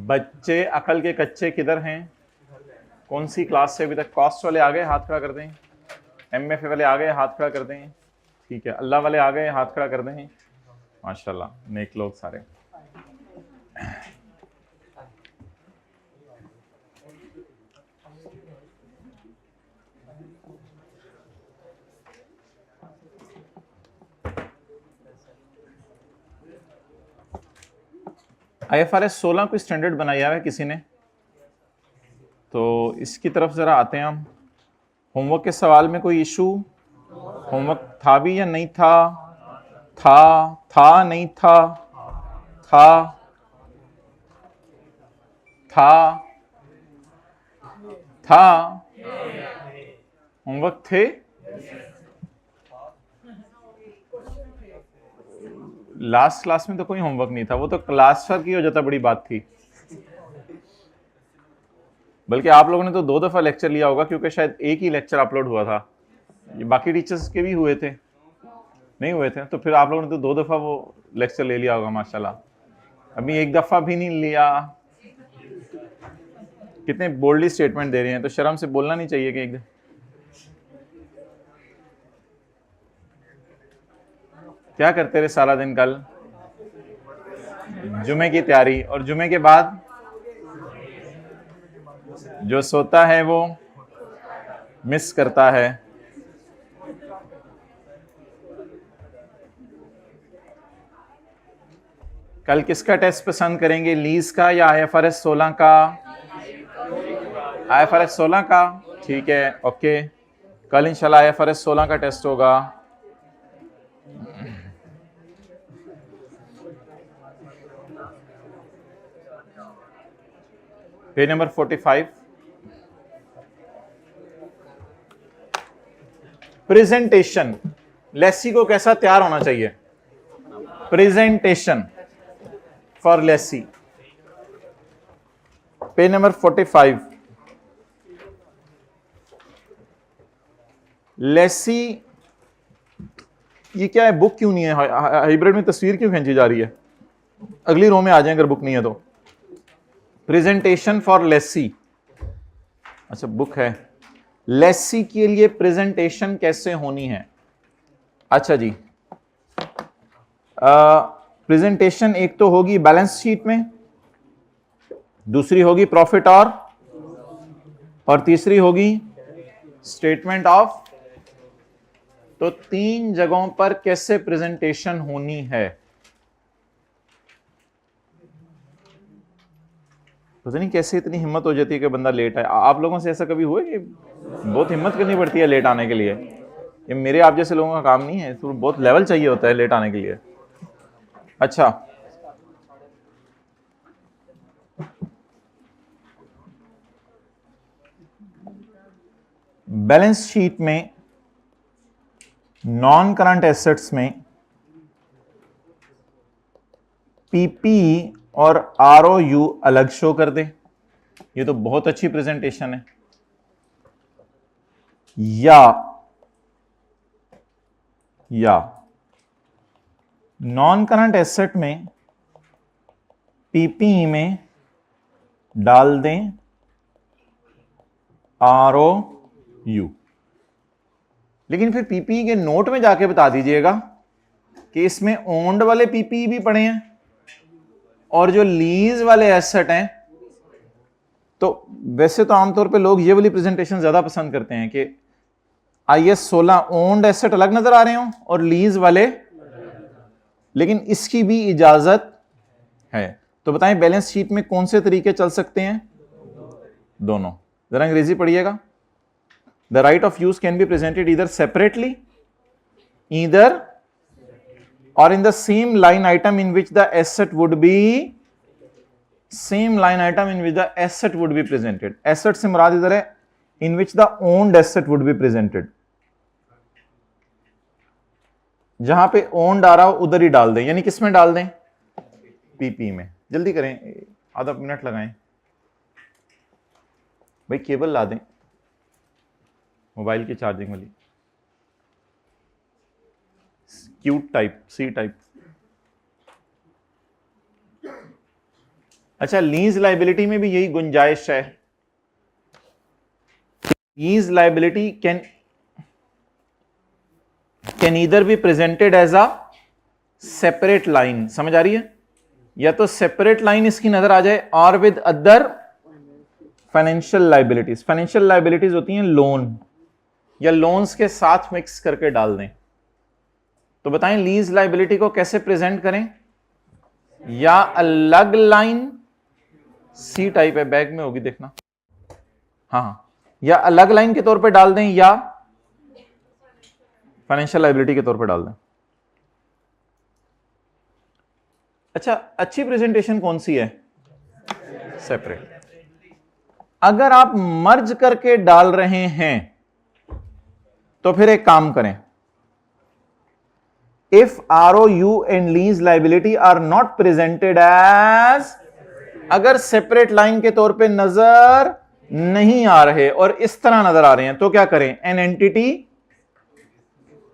बच्चे अकल के कच्चे किधर हैं? कौन सी क्लास से अभी तक? कॉस्ट वाले आ गए, हाथ खड़ा कर दें। MFA वाले आ गए, हाथ खड़ा कर दें। ठीक है, अल्लाह वाले आ गए, हाथ खड़ा कर दें। माशाल्लाह, नेक लोग सारे। IFRS 16 कोई स्टैंडर्ड बनाया है किसी ने? तो इसकी तरफ जरा आते हैं हम। होमवर्क के सवाल में कोई इशू? होमवर्क था भी या नहीं था? था नहीं था? था था होमवर्क थे? लास्ट क्लास में तो कोई होमवर्क नहीं था, वो तो क्लास वर्क की हो जाता बड़ी बात थी। बल्कि आप लोगों ने तो 2 दफा लेक्चर लिया होगा, क्योंकि शायद एक ही लेक्चर अपलोड हुआ था। ये बाकी टीचर्स के भी हुए थे, नहीं हुए थे? तो फिर आप लोगों ने तो 2 दफा वो लेक्चर ले लिया होगा माशाल्लाह। अभी 1 दफा भी नहीं लिया। कितने बोल्डली स्टेटमेंट दे रहे हैं, तो शर्म से बोलना नहीं चाहिए कि एक क्या करते रहे सारा दिन कल? जुमे की तैयारी, और जुमे के बाद जो सोता है वो मिस करता है। कल किसका टेस्ट पसंद करेंगे, लीज का या IFRS 16 का? IFRS 16 का, ठीक है, ओके। कल इंशाल्लाह IFRS 16 का टेस्ट होगा। Page number 45। प्रेजेंटेशन, लेसी को कैसा तैयार होना चाहिए? Presentation for lessee, page number 45। Lessee, ये क्या है? बुक क्यों नहीं है? हाइब्रिड में तस्वीर क्यों खींची जा रही है? अगली रो में आ जाए अगर बुक नहीं है तो। प्रेजेंटेशन फॉर लेसी, अच्छा बुक है। लेसी के लिए प्रेजेंटेशन कैसे होनी है? अच्छा जी, प्रेजेंटेशन एक तो होगी बैलेंस शीट में, दूसरी होगी प्रॉफिट और तीसरी होगी स्टेटमेंट ऑफ। तो 3 जगहों पर कैसे प्रेजेंटेशन होनी है? पता नहीं कैसे इतनी हिम्मत हो जाती है कि बंदा लेट आए। आप लोगों से ऐसा कभी हुआ कि बहुत हिम्मत करनी पड़ती है लेट आने के लिए? ये मेरे आप जैसे लोगों का काम नहीं है, तो बहुत लेवल चाहिए होता है लेट आने के लिए। अच्छा, बैलेंस शीट में नॉन करंट एसेट्स में पीपी और ROU अलग शो कर दे, ये तो बहुत अच्छी प्रेजेंटेशन है। या नॉन करंट एसेट में पीपी में डाल दें ROU, लेकिन फिर पीपी के नोट में जाके बता दीजिएगा कि इसमें ओन्ड वाले पीपी भी पड़े हैं और जो लीज वाले एसेट हैं। तो वैसे तो आमतौर पे लोग ये वाली प्रेजेंटेशन ज्यादा पसंद करते हैं कि IAS 16 ओन्ड एसेट अलग नजर आ रहे हो और लीज वाले, लेकिन इसकी भी इजाजत है। तो बताएं बैलेंस शीट में कौन से तरीके चल सकते हैं? दोनों। जरा अंग्रेजी पढ़िएगा। The right of use can be presented either separately, either और in the same line item in which the asset would be, same line item in which the asset would be presented. Asset से मुराद इधर है in which the owned asset would be presented. जहां पे owned आ रहा हो उधर ही डाल दें, यानी किसमें डाल दें? पीपी में। जल्दी करें, आधा मिनट लगाएं भाई, केबल ला दें मोबाइल की चार्जिंग वाली, क्यूट टाइप, सी टाइप। अच्छा, लीज लाइबिलिटी में भी यही गुंजाइश है। Lease liability can either be presented as a separate line, समझ आ रही है, या तो सेपरेट लाइन इसकी नजर आ जाए, और with other financial liabilities. Financial liabilities होती हैं लोन, या लोन्स के साथ मिक्स करके डाल दें। तो बताएं लीज लाइबिलिटी को कैसे प्रेजेंट करें, या अलग लाइन, सी टाइप है, बैग में होगी देखना, हाँ, या अलग लाइन के तौर पे डाल दें, या फाइनेंशियल लाइबिलिटी के तौर पे डाल दें। अच्छा, अच्छी प्रेजेंटेशन कौन सी है, सेपरेट। अगर आप मर्ज करके डाल रहे हैं तो फिर एक काम करें, if ROU and lease liability are not presented as, अगर सेपरेट लाइन के तौर पे नजर नहीं आ रहे और इस तरह नजर आ रहे हैं, तो क्या करें, an entity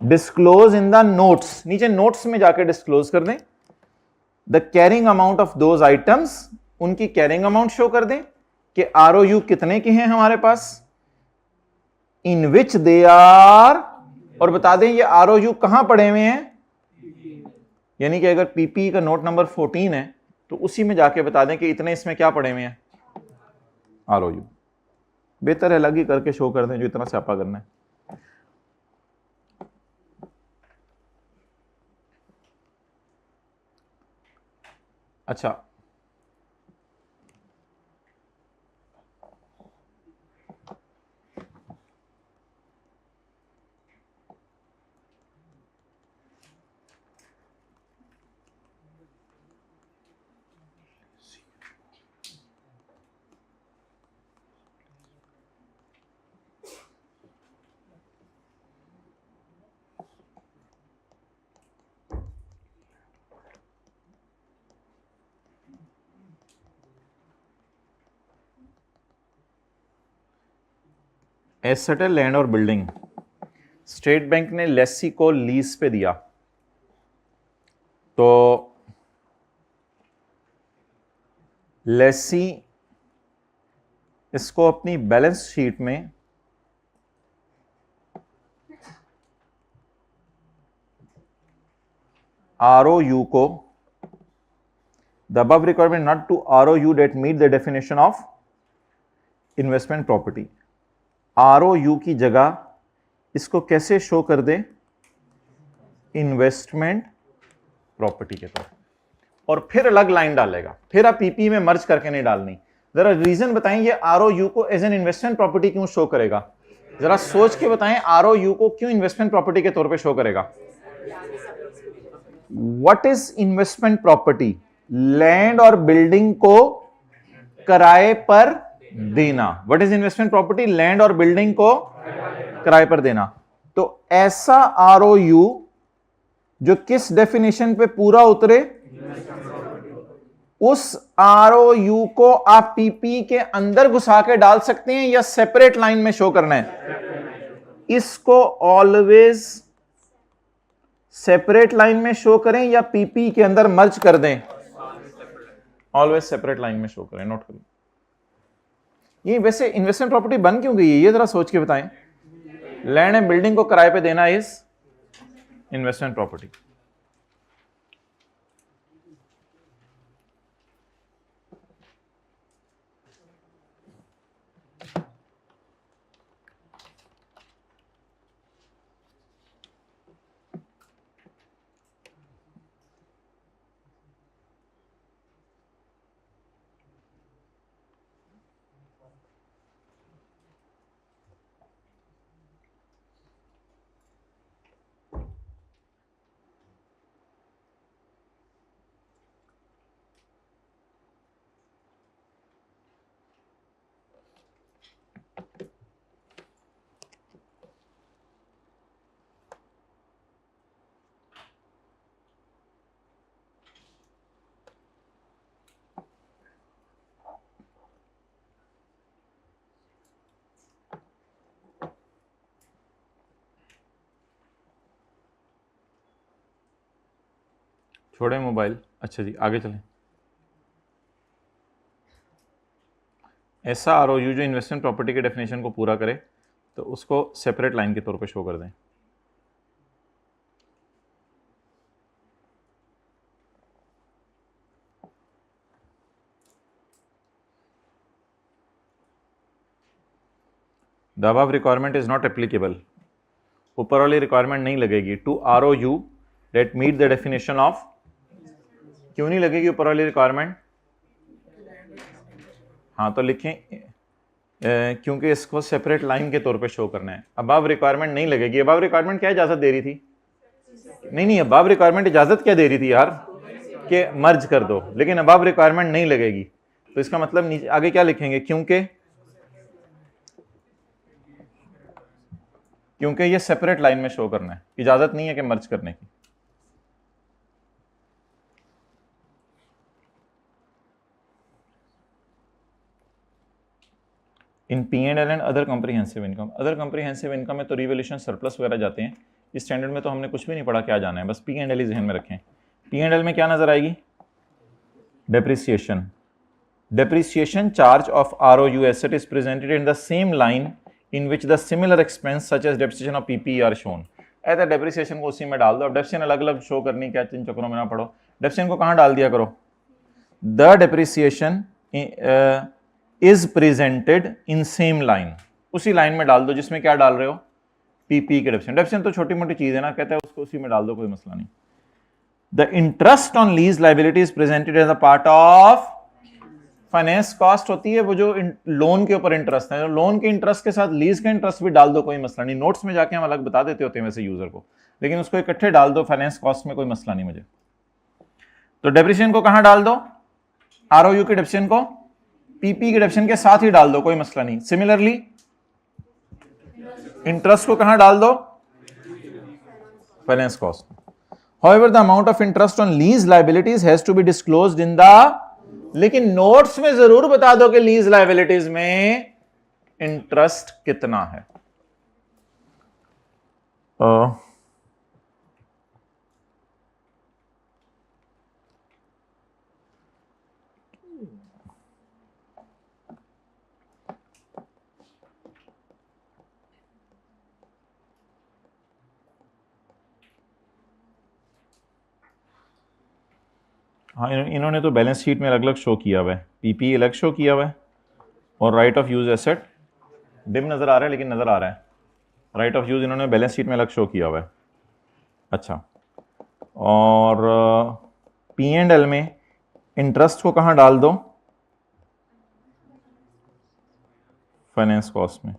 disclose in the notes, नीचे नोट्स में जाके डिस्क्लोज कर दें, the carrying amount of those items, उनकी कैरिंग अमाउंट शो कर दें कि ROU कितने के हैं हमारे पास, इन विच दे आर, और बता दें ये ROU कहां पड़े हुए हैं, यानी कि अगर पीपी का नोट नंबर 14 है तो उसी में जाके बता दें कि इतने इसमें क्या पड़े हुए हैं, ROU। बेहतर है अलग ही करके शो कर दें जो इतना स्यापा करना है। अच्छा, एसेट है लैंड और बिल्डिंग, स्टेट बैंक ने लेसी को लीज पे दिया, तो लेसी इसको अपनी बैलेंस शीट में ROU को, the above requirement not to ROU that meet the definition of investment property, ROU की जगह इसको कैसे शो कर दे, इन्वेस्टमेंट प्रॉपर्टी के तौर, और फिर अलग लाइन डालेगा, फिर आप पीपी में मर्ज करके नहीं डालनी। जरा रीजन बताएं, ये ROU को एज एन इन्वेस्टमेंट प्रॉपर्टी क्यों शो करेगा, जरा सोच के बताएं, ROU को क्यों इन्वेस्टमेंट प्रॉपर्टी के तौर पे शो करेगा। What is investment property, land और बिल्डिंग को किराए पर देना। What is investment property, land और बिल्डिंग को किराए पर देना। तो ऐसा ROU जो किस डेफिनेशन पे पूरा उतरे, उस ROU को आप पीपी के अंदर घुसा के डाल सकते हैं या सेपरेट लाइन में शो करना है, इसको ऑलवेज सेपरेट लाइन में शो करें या पीपी के अंदर मर्ज कर दें, ऑलवेज सेपरेट लाइन में शो करें, नोट करें। ये वैसे इन्वेस्टमेंट प्रॉपर्टी बन क्यों गई है, ये जरा सोच के बताएं। लैंड एंड बिल्डिंग को किराए पे देना इज इन्वेस्टमेंट प्रॉपर्टी। छोड़े मोबाइल, अच्छा जी आगे चलें। ऐसा ROU जो इन्वेस्टमेंट प्रॉपर्टी के डेफिनेशन को पूरा करे तो उसको सेपरेट लाइन के तौर पे शो कर दें। The above requirement is not applicable, ऊपर वाली रिक्वायरमेंट नहीं लगेगी to ROU that meet the definition of. क्यों नहीं लगेगी ऊपर वाली रिक्वायरमेंट? हाँ तो लिखें क्योंकि इसको सेपरेट लाइन के तौर पे शो करना है। अबव रिक्वायरमेंट नहीं लगेगी। अबव रिक्वायरमेंट क्या इजाजत दे रही थी? नहीं, अबव रिक्वायरमेंट इजाजत क्या दे रही थी यार कि मर्ज कर दो, लेकिन अबव रिक्वायरमेंट नहीं लगेगी। तो इसका मतलब नीचे आगे क्या लिखेंगे? क्योंकि ये सेपरेट लाइन में शो करना है, इजाजत नहीं है कि मर्ज करने की। इन P&L and other comprehensive income, other comprehensive income में तो रिवैल्यूएशन सरप्लस वगैरह जाते हैं। इस स्टैंडर्ड में तो हमने कुछ भी नहीं पढ़ा, क्या जाना है, बस P&L ही ज़हन में रखें। P&L में क्या नजर आएगी? Depreciation. Depreciation charge of ROU asset is presented in the same line in which the similar expense such as depreciation of PPE are shown. ऐसा डेप्रिसिएशन को उसी में डाल दो। अब डेप्रिसिएशन अलग अलग शो करनी, क्या इन चक्करों में ना पड़ो। डेप्रिसिएशन को कहाँ डाल दिया करो? The depreciation is presented in same line, उसी लाइन में डाल दो जिसमें क्या डाल रहे हो? PPE के डेप्रिसिएशन। डेप्रिसिएशन तो छोटी मोटी चीज है ना, कहता है उसको उसी में डाल दो, कोई मसला नहीं। The interest on lease liability is presented as a part of finance cost. होती है वो जो लोन के ऊपर इंटरेस्ट है, लोन के इंटरेस्ट के साथ लीज का इंटरेस्ट भी डाल दो, कोई मसला नहीं। नोट्स में जाके हम अलग बता देते होते हैं वैसे यूजर को, लेकिन उसको इकट्ठे डाल दो फाइनेंस कॉस्ट में, कोई मसला नहीं मुझे। तो डेप्रिसिएशन को कहां डाल दो? ROU के डेप्रिसिएशन को PPE के डेप्रिसिएशन के साथ ही डाल दो, कोई मसला नहीं। सिमिलरली इंटरेस्ट को कहां डाल दो? Finance cost. However, the amount of interest on lease liabilities has to be disclosed in the, लेकिन नोट्स में जरूर बता दो कि लीज लायबिलिटीज में इंटरेस्ट कितना है। हाँ, इन्होंने तो बैलेंस शीट में अलग अलग शो किया हुआ है, PPE अलग शो किया हुआ है और right of use asset dim नजर आ रहा है, लेकिन नजर आ रहा है। राइट ऑफ यूज इन्होंने बैलेंस शीट में अलग शो किया हुआ है। अच्छा, और P&L में इंटरेस्ट को कहां डाल दो? फाइनेंस कॉस्ट में।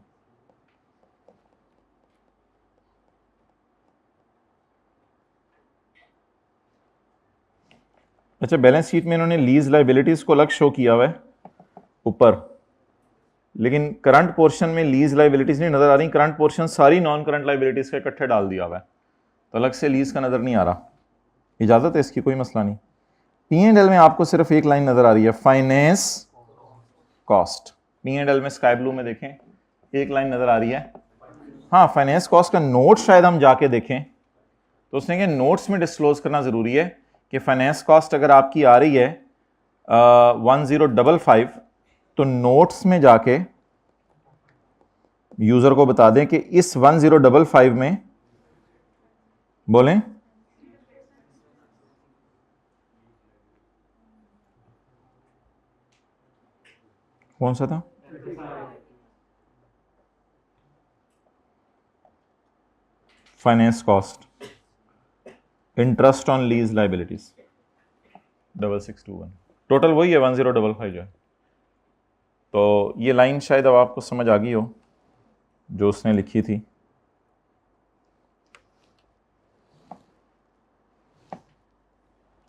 अच्छा, बैलेंस शीट में इन्होंने लीज लायबिलिटीज को अलग शो किया हुआ है ऊपर, लेकिन करंट पोर्शन में लीज लायबिलिटीज नहीं नजर आ रही। करंट पोर्शन सारी नॉन करंट लायबिलिटीज का इकट्ठे डाल दिया हुआ है, तो अलग से लीज का नजर नहीं आ रहा। इजाजत है इसकी, कोई मसला नहीं। P&L में आपको सिर्फ एक लाइन नजर आ रही है, फाइनेंस कॉस्ट। P&L में स्काई ब्लू में देखें, एक लाइन नजर आ रही है। हाँ, फाइनेंस कॉस्ट का नोट शायद हम जाके देखें तो उसने कहा नोट्स में डिस्क्लोज करना जरूरी है कि फाइनेंस कॉस्ट अगर आपकी आ रही है 1055, तो नोट्स में जाके यूजर को बता दें कि इस 1055 में बोलें कौन सा था? Finance cost, interest on lease liabilities 6621, total वही है 1055 जो है। तो ये लाइन शायद अब आपको समझ आ गई हो जो उसने लिखी थी।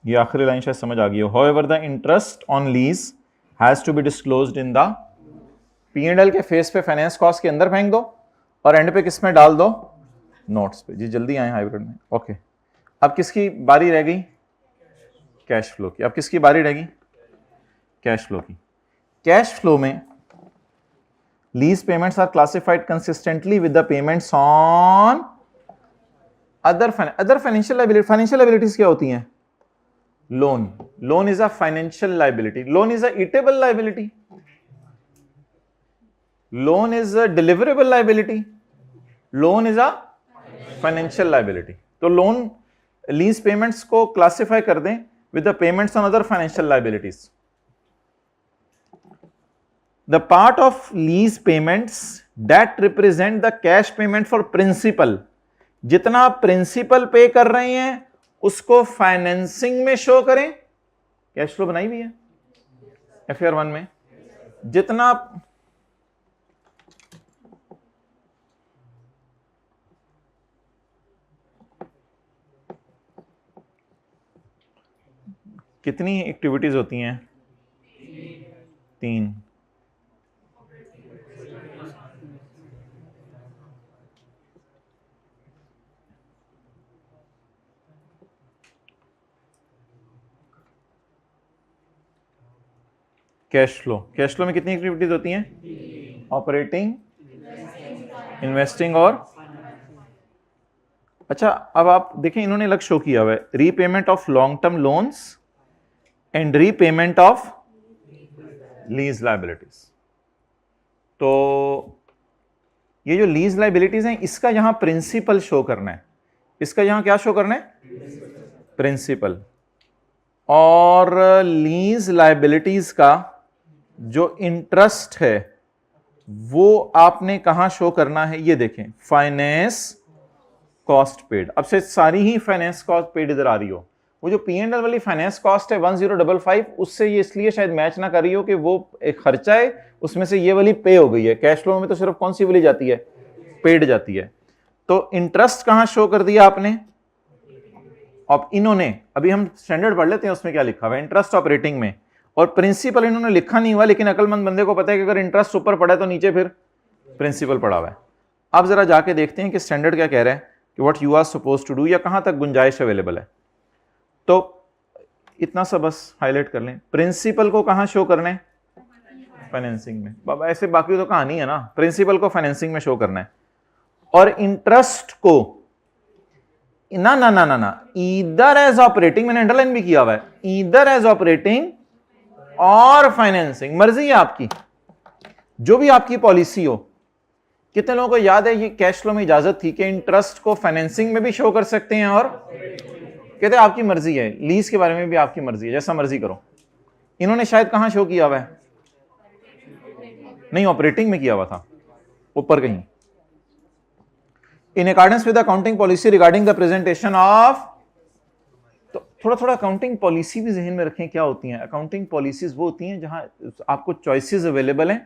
ये आखिरी लाइन शायद समझ आ गई हो। However, the interest on lease has to be disclosed in the P&L के फेस पे फाइनेंस कॉस्ट के अंदर फेंक दो और एंड पे किस में डाल दो? नोट्स पे। जी जल्दी आए हाइब्रिड में। ओके, अब किसकी बारी रह गई? कैश फ्लो की। अब किसकी बारी रह गई? कैश फ्लो की। कैश फ्लो में lease payments are classified consistently with the payments on other financial liability. Financial liabilities क्या होती हैं? Loan. Loan is a financial liability. Loan is a eatable liability. Loan is a deliverable liability, loan is a financial liability. तो loan lease payments को classify कर दें with the payments on other financial liabilities. The part of lease payments that represent the cash payment for principal, जितना आप principal पे कर रहे हैं उसको फाइनेंसिंग में शो करें। कैश फ्लो बनाई हुई है FAR 1 में। जितना आप कितनी एक्टिविटीज होती हैं? 3। कैश फ्लो, कैश फ्लो में कितनी एक्टिविटीज होती हैं? ऑपरेटिंग, इन्वेस्टिंग और अच्छा, अब आप देखें इन्होंने अलग शो किया हुआ है, repayment of long term loans and repayment of lease liabilities. तो ये जो लीज लाइबिलिटीज हैं इसका यहां प्रिंसिपल शो करना है, इसका यहां क्या शो करना है? प्रिंसिपल। और लीज लाइबिलिटीज का जो इंटरेस्ट है वो आपने कहां शो करना है? ये देखें, फाइनेंस कॉस्ट पेड। अब से सारी ही फाइनेंस कॉस्ट पेड इधर आ रही हो। वो जो P&L वाली फाइनेंस कॉस्ट है 1055, उससे ये इसलिए शायद मैच ना कर रही हो कि वो एक खर्चा है, उसमें से ये वाली पे हो गई है। कैश फ्लो में तो सिर्फ कौन सी वाली जाती है? पेड जाती है। तो इंटरेस्ट कहां शो कर दिया आपने? अब इन्होंने, अभी हम स्टैंडर्ड पढ़ लेते हैं उसमें क्या लिखा हुआ है, इंटरेस्ट ऑपरेटिंग में। और प्रिंसिपल इन्होंने लिखा नहीं हुआ, लेकिन अकलमंद बंदे को पता है कि अगर इंटरेस्ट ऊपर पड़ा है तो नीचे फिर प्रिंसिपल पड़ा हुआ है। अब जरा जाके देखते हैं कि स्टैंडर्ड क्या कह रहा है कि what you are suppose to do, या कहां तक गुंजाइश अवेलेबल है। तो इतना सा बस हाईलाइट कर लें, प्रिंसिपल को कहां शो करना है? फाइनेंसिंग में। बाबा ऐसे बाकी तो कहानी है ना, प्रिंसिपल को फाइनेंसिंग में शो करना है। और इंटरेस्ट को ना ना ना ना ना ईदर एज ऑपरेटिंग, मैंने अंडरलाइन भी किया हुआ है, ईदर एज ऑपरेटिंग और फाइनेंसिंग, मर्जी है आपकी, जो भी आपकी पॉलिसी हो। कितने लोगों को याद है ये कैश फ्लो में इजाजत थी कि इंटरेस्ट को फाइनेंसिंग में भी शो कर सकते हैं, और कहते हैं आपकी मर्जी है, लीज के बारे में भी आपकी मर्जी है, जैसा मर्जी करो। इन्होंने शायद कहां शो किया हुआ है? नहीं, ऑपरेटिंग में किया हुआ था ऊपर कहीं। In accordance with accounting policy regarding the presentation of, तो थोड़ा थोड़ा अकाउंटिंग पॉलिसी भी जहन में रखें क्या होती हैं। अकाउंटिंग पॉलिसीज वो होती हैं जहां आपको चॉइसेस अवेलेबल हैं,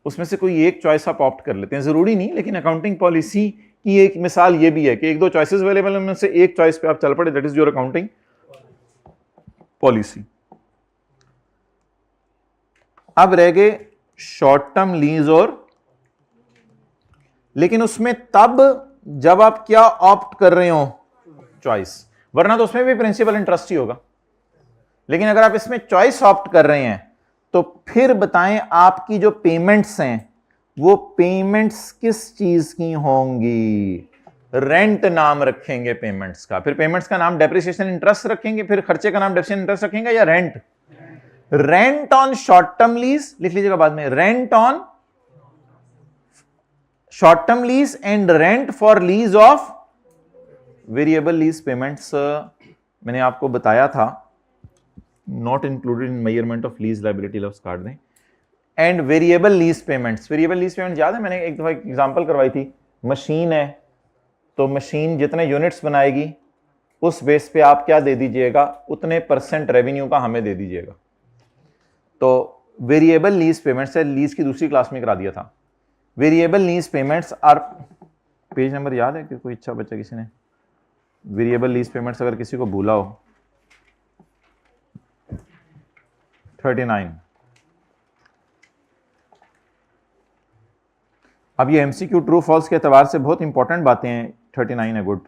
उसमें से कोई एक चॉइस आप ऑप्ट कर लेते हैं, जरूरी नहीं, लेकिन अकाउंटिंग पॉलिसी की एक मिसाल ये भी है कि एक दो चॉइसेस अवेलेबल है, उनमें से एक चॉइस पे आप चल पड़े, that is your accounting policy. अब रह गए शॉर्ट टर्म लीज, और लेकिन उसमें तब जब आप क्या ऑप्ट कर रहे हो? चॉइस, वरना तो उसमें भी प्रिंसिपल इंटरेस्ट ही होगा। लेकिन अगर आप इसमें चॉइस ऑप्ट कर रहे हैं तो फिर बताएं आपकी जो पेमेंट्स हैं वो पेमेंट्स किस चीज की होंगी? रेंट नाम रखेंगे पेमेंट्स का, फिर पेमेंट्स का नाम डेप्रिसिएशन इंटरेस्ट रखेंगे, फिर खर्चे का नाम डेप्रिसिएशन इंटरेस्ट रखेंगे, या rent? Rent on short term lease लिख लीजिएगा बाद में, rent on short term lease and rent for lease of variable lease payments. मैंने आपको बताया था not included in measurement of lease liability, लफ्ज काट दें। And variable lease payments, variable lease payment याद है मैंने एक दफा एग्जांपल करवाई थी, मशीन है तो मशीन जितने यूनिट्स बनाएगी उस बेस पे आप क्या दे दीजिएगा? उतने % रेवेन्यू का हमें दे दीजिएगा। तो वेरिएबल लीज पेमेंट्स है, लीज की दूसरी क्लास में करा दिया था। Variable lease payments are, page number याद है कि कोई अच्छा बच्चा किसी ने? वेरिएबल लीज पेमेंट्स अगर किसी को भूला हो, 39। अब ये एमसीक्यू ट्रू फॉल्स के एतबार से बहुत इंपॉर्टेंट बातें हैं। 39 है, गुड।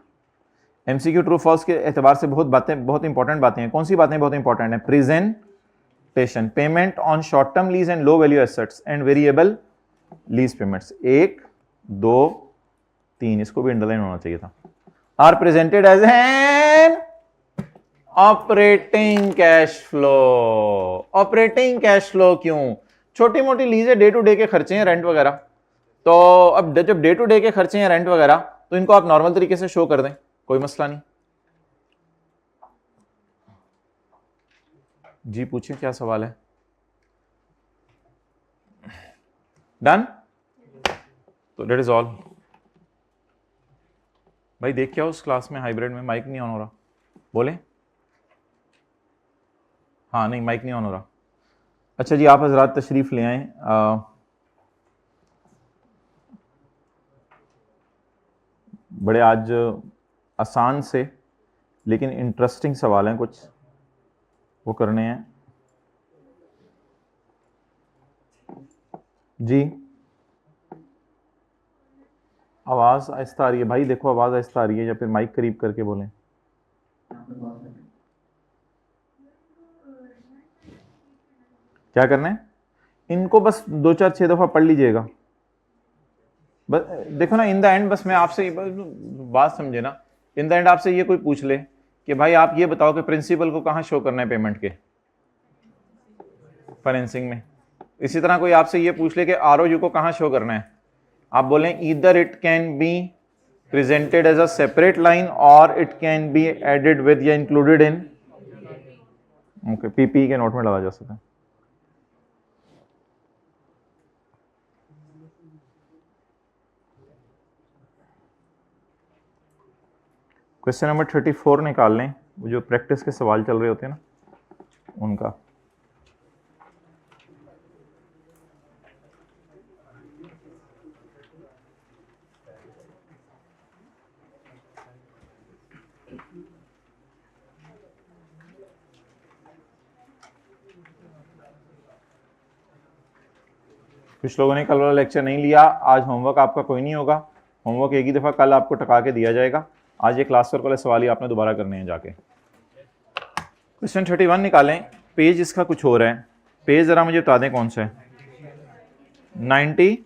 एमसीक्यू ट्रू फॉल्स के एतबार से बहुत इंपॉर्टेंट बातें हैं। कौन सी बातें बहुत इंपॉर्टेंट है? Presentation, payment on short term lease and low value assets and variable lease payments. 1 2 3, इसको भी अंडरलाइन होना चाहिए था। Are presented as an operating cash flow. Operating cash flow क्यों? छोटी मोटी लीजें डे टू डे के खर्चे हैं, रेंट वगैरह, तो अब जब डे टू डे के खर्चे हैं रेंट वगैरह, तो इनको आप नॉर्मल तरीके से शो कर दें, कोई मसला नहीं। जी पूछिए क्या सवाल है। डन, तो डेट इज ऑल। भाई देख क्या उस क्लास में हाइब्रिड में माइक नहीं ऑन हो रहा, बोले। हाँ नहीं माइक नहीं ऑन हो रहा। अच्छा जी, आप हजरात तशरीफ ले आए। बड़े आज आसान से लेकिन इंटरेस्टिंग सवाल हैं, कुछ वो करने हैं। जी आवाज़ आहिस्ता आ रही है भाई, देखो आवाज़ आहिस्ता आ रही है, या फिर माइक करीब करके बोलें। क्या करना है इनको, बस 2-4-6 दफ़ा पढ़ लीजिएगा बस। देखो ना, इन द एंड बस मैं आपसे बात समझे ना, इन द एंड आपसे ये कोई पूछ ले कि भाई आप ये बताओ कि प्रिंसिपल को कहाँ शो करना है पेमेंट के, फाइनेंसिंग में। इसी तरह कोई आपसे ये पूछ ले कि आरओयू को कहाँ शो करना है, आप बोलें either it can be presented as a separate line और it can be added with या इंक्लूडेड इन। ओके, पीपी के नोट में डाला जा सकता है। क्वेश्चन नंबर 34 निकाल लें, वो जो प्रैक्टिस के सवाल चल रहे होते हैं ना उनका। कुछ लोगों ने कल वाला लेक्चर नहीं लिया, आज होमवर्क आपका कोई नहीं होगा, होमवर्क एक ही दफ़ा कल आपको टका के दिया जाएगा। आज ये क्लास वर्क वाले सवाल ही आपने दोबारा करने हैं जाके। क्वेश्चन 31 निकालें, पेज इसका कुछ हो रहा है, पेज ज़रा मुझे बता दें कौन सा है। 95।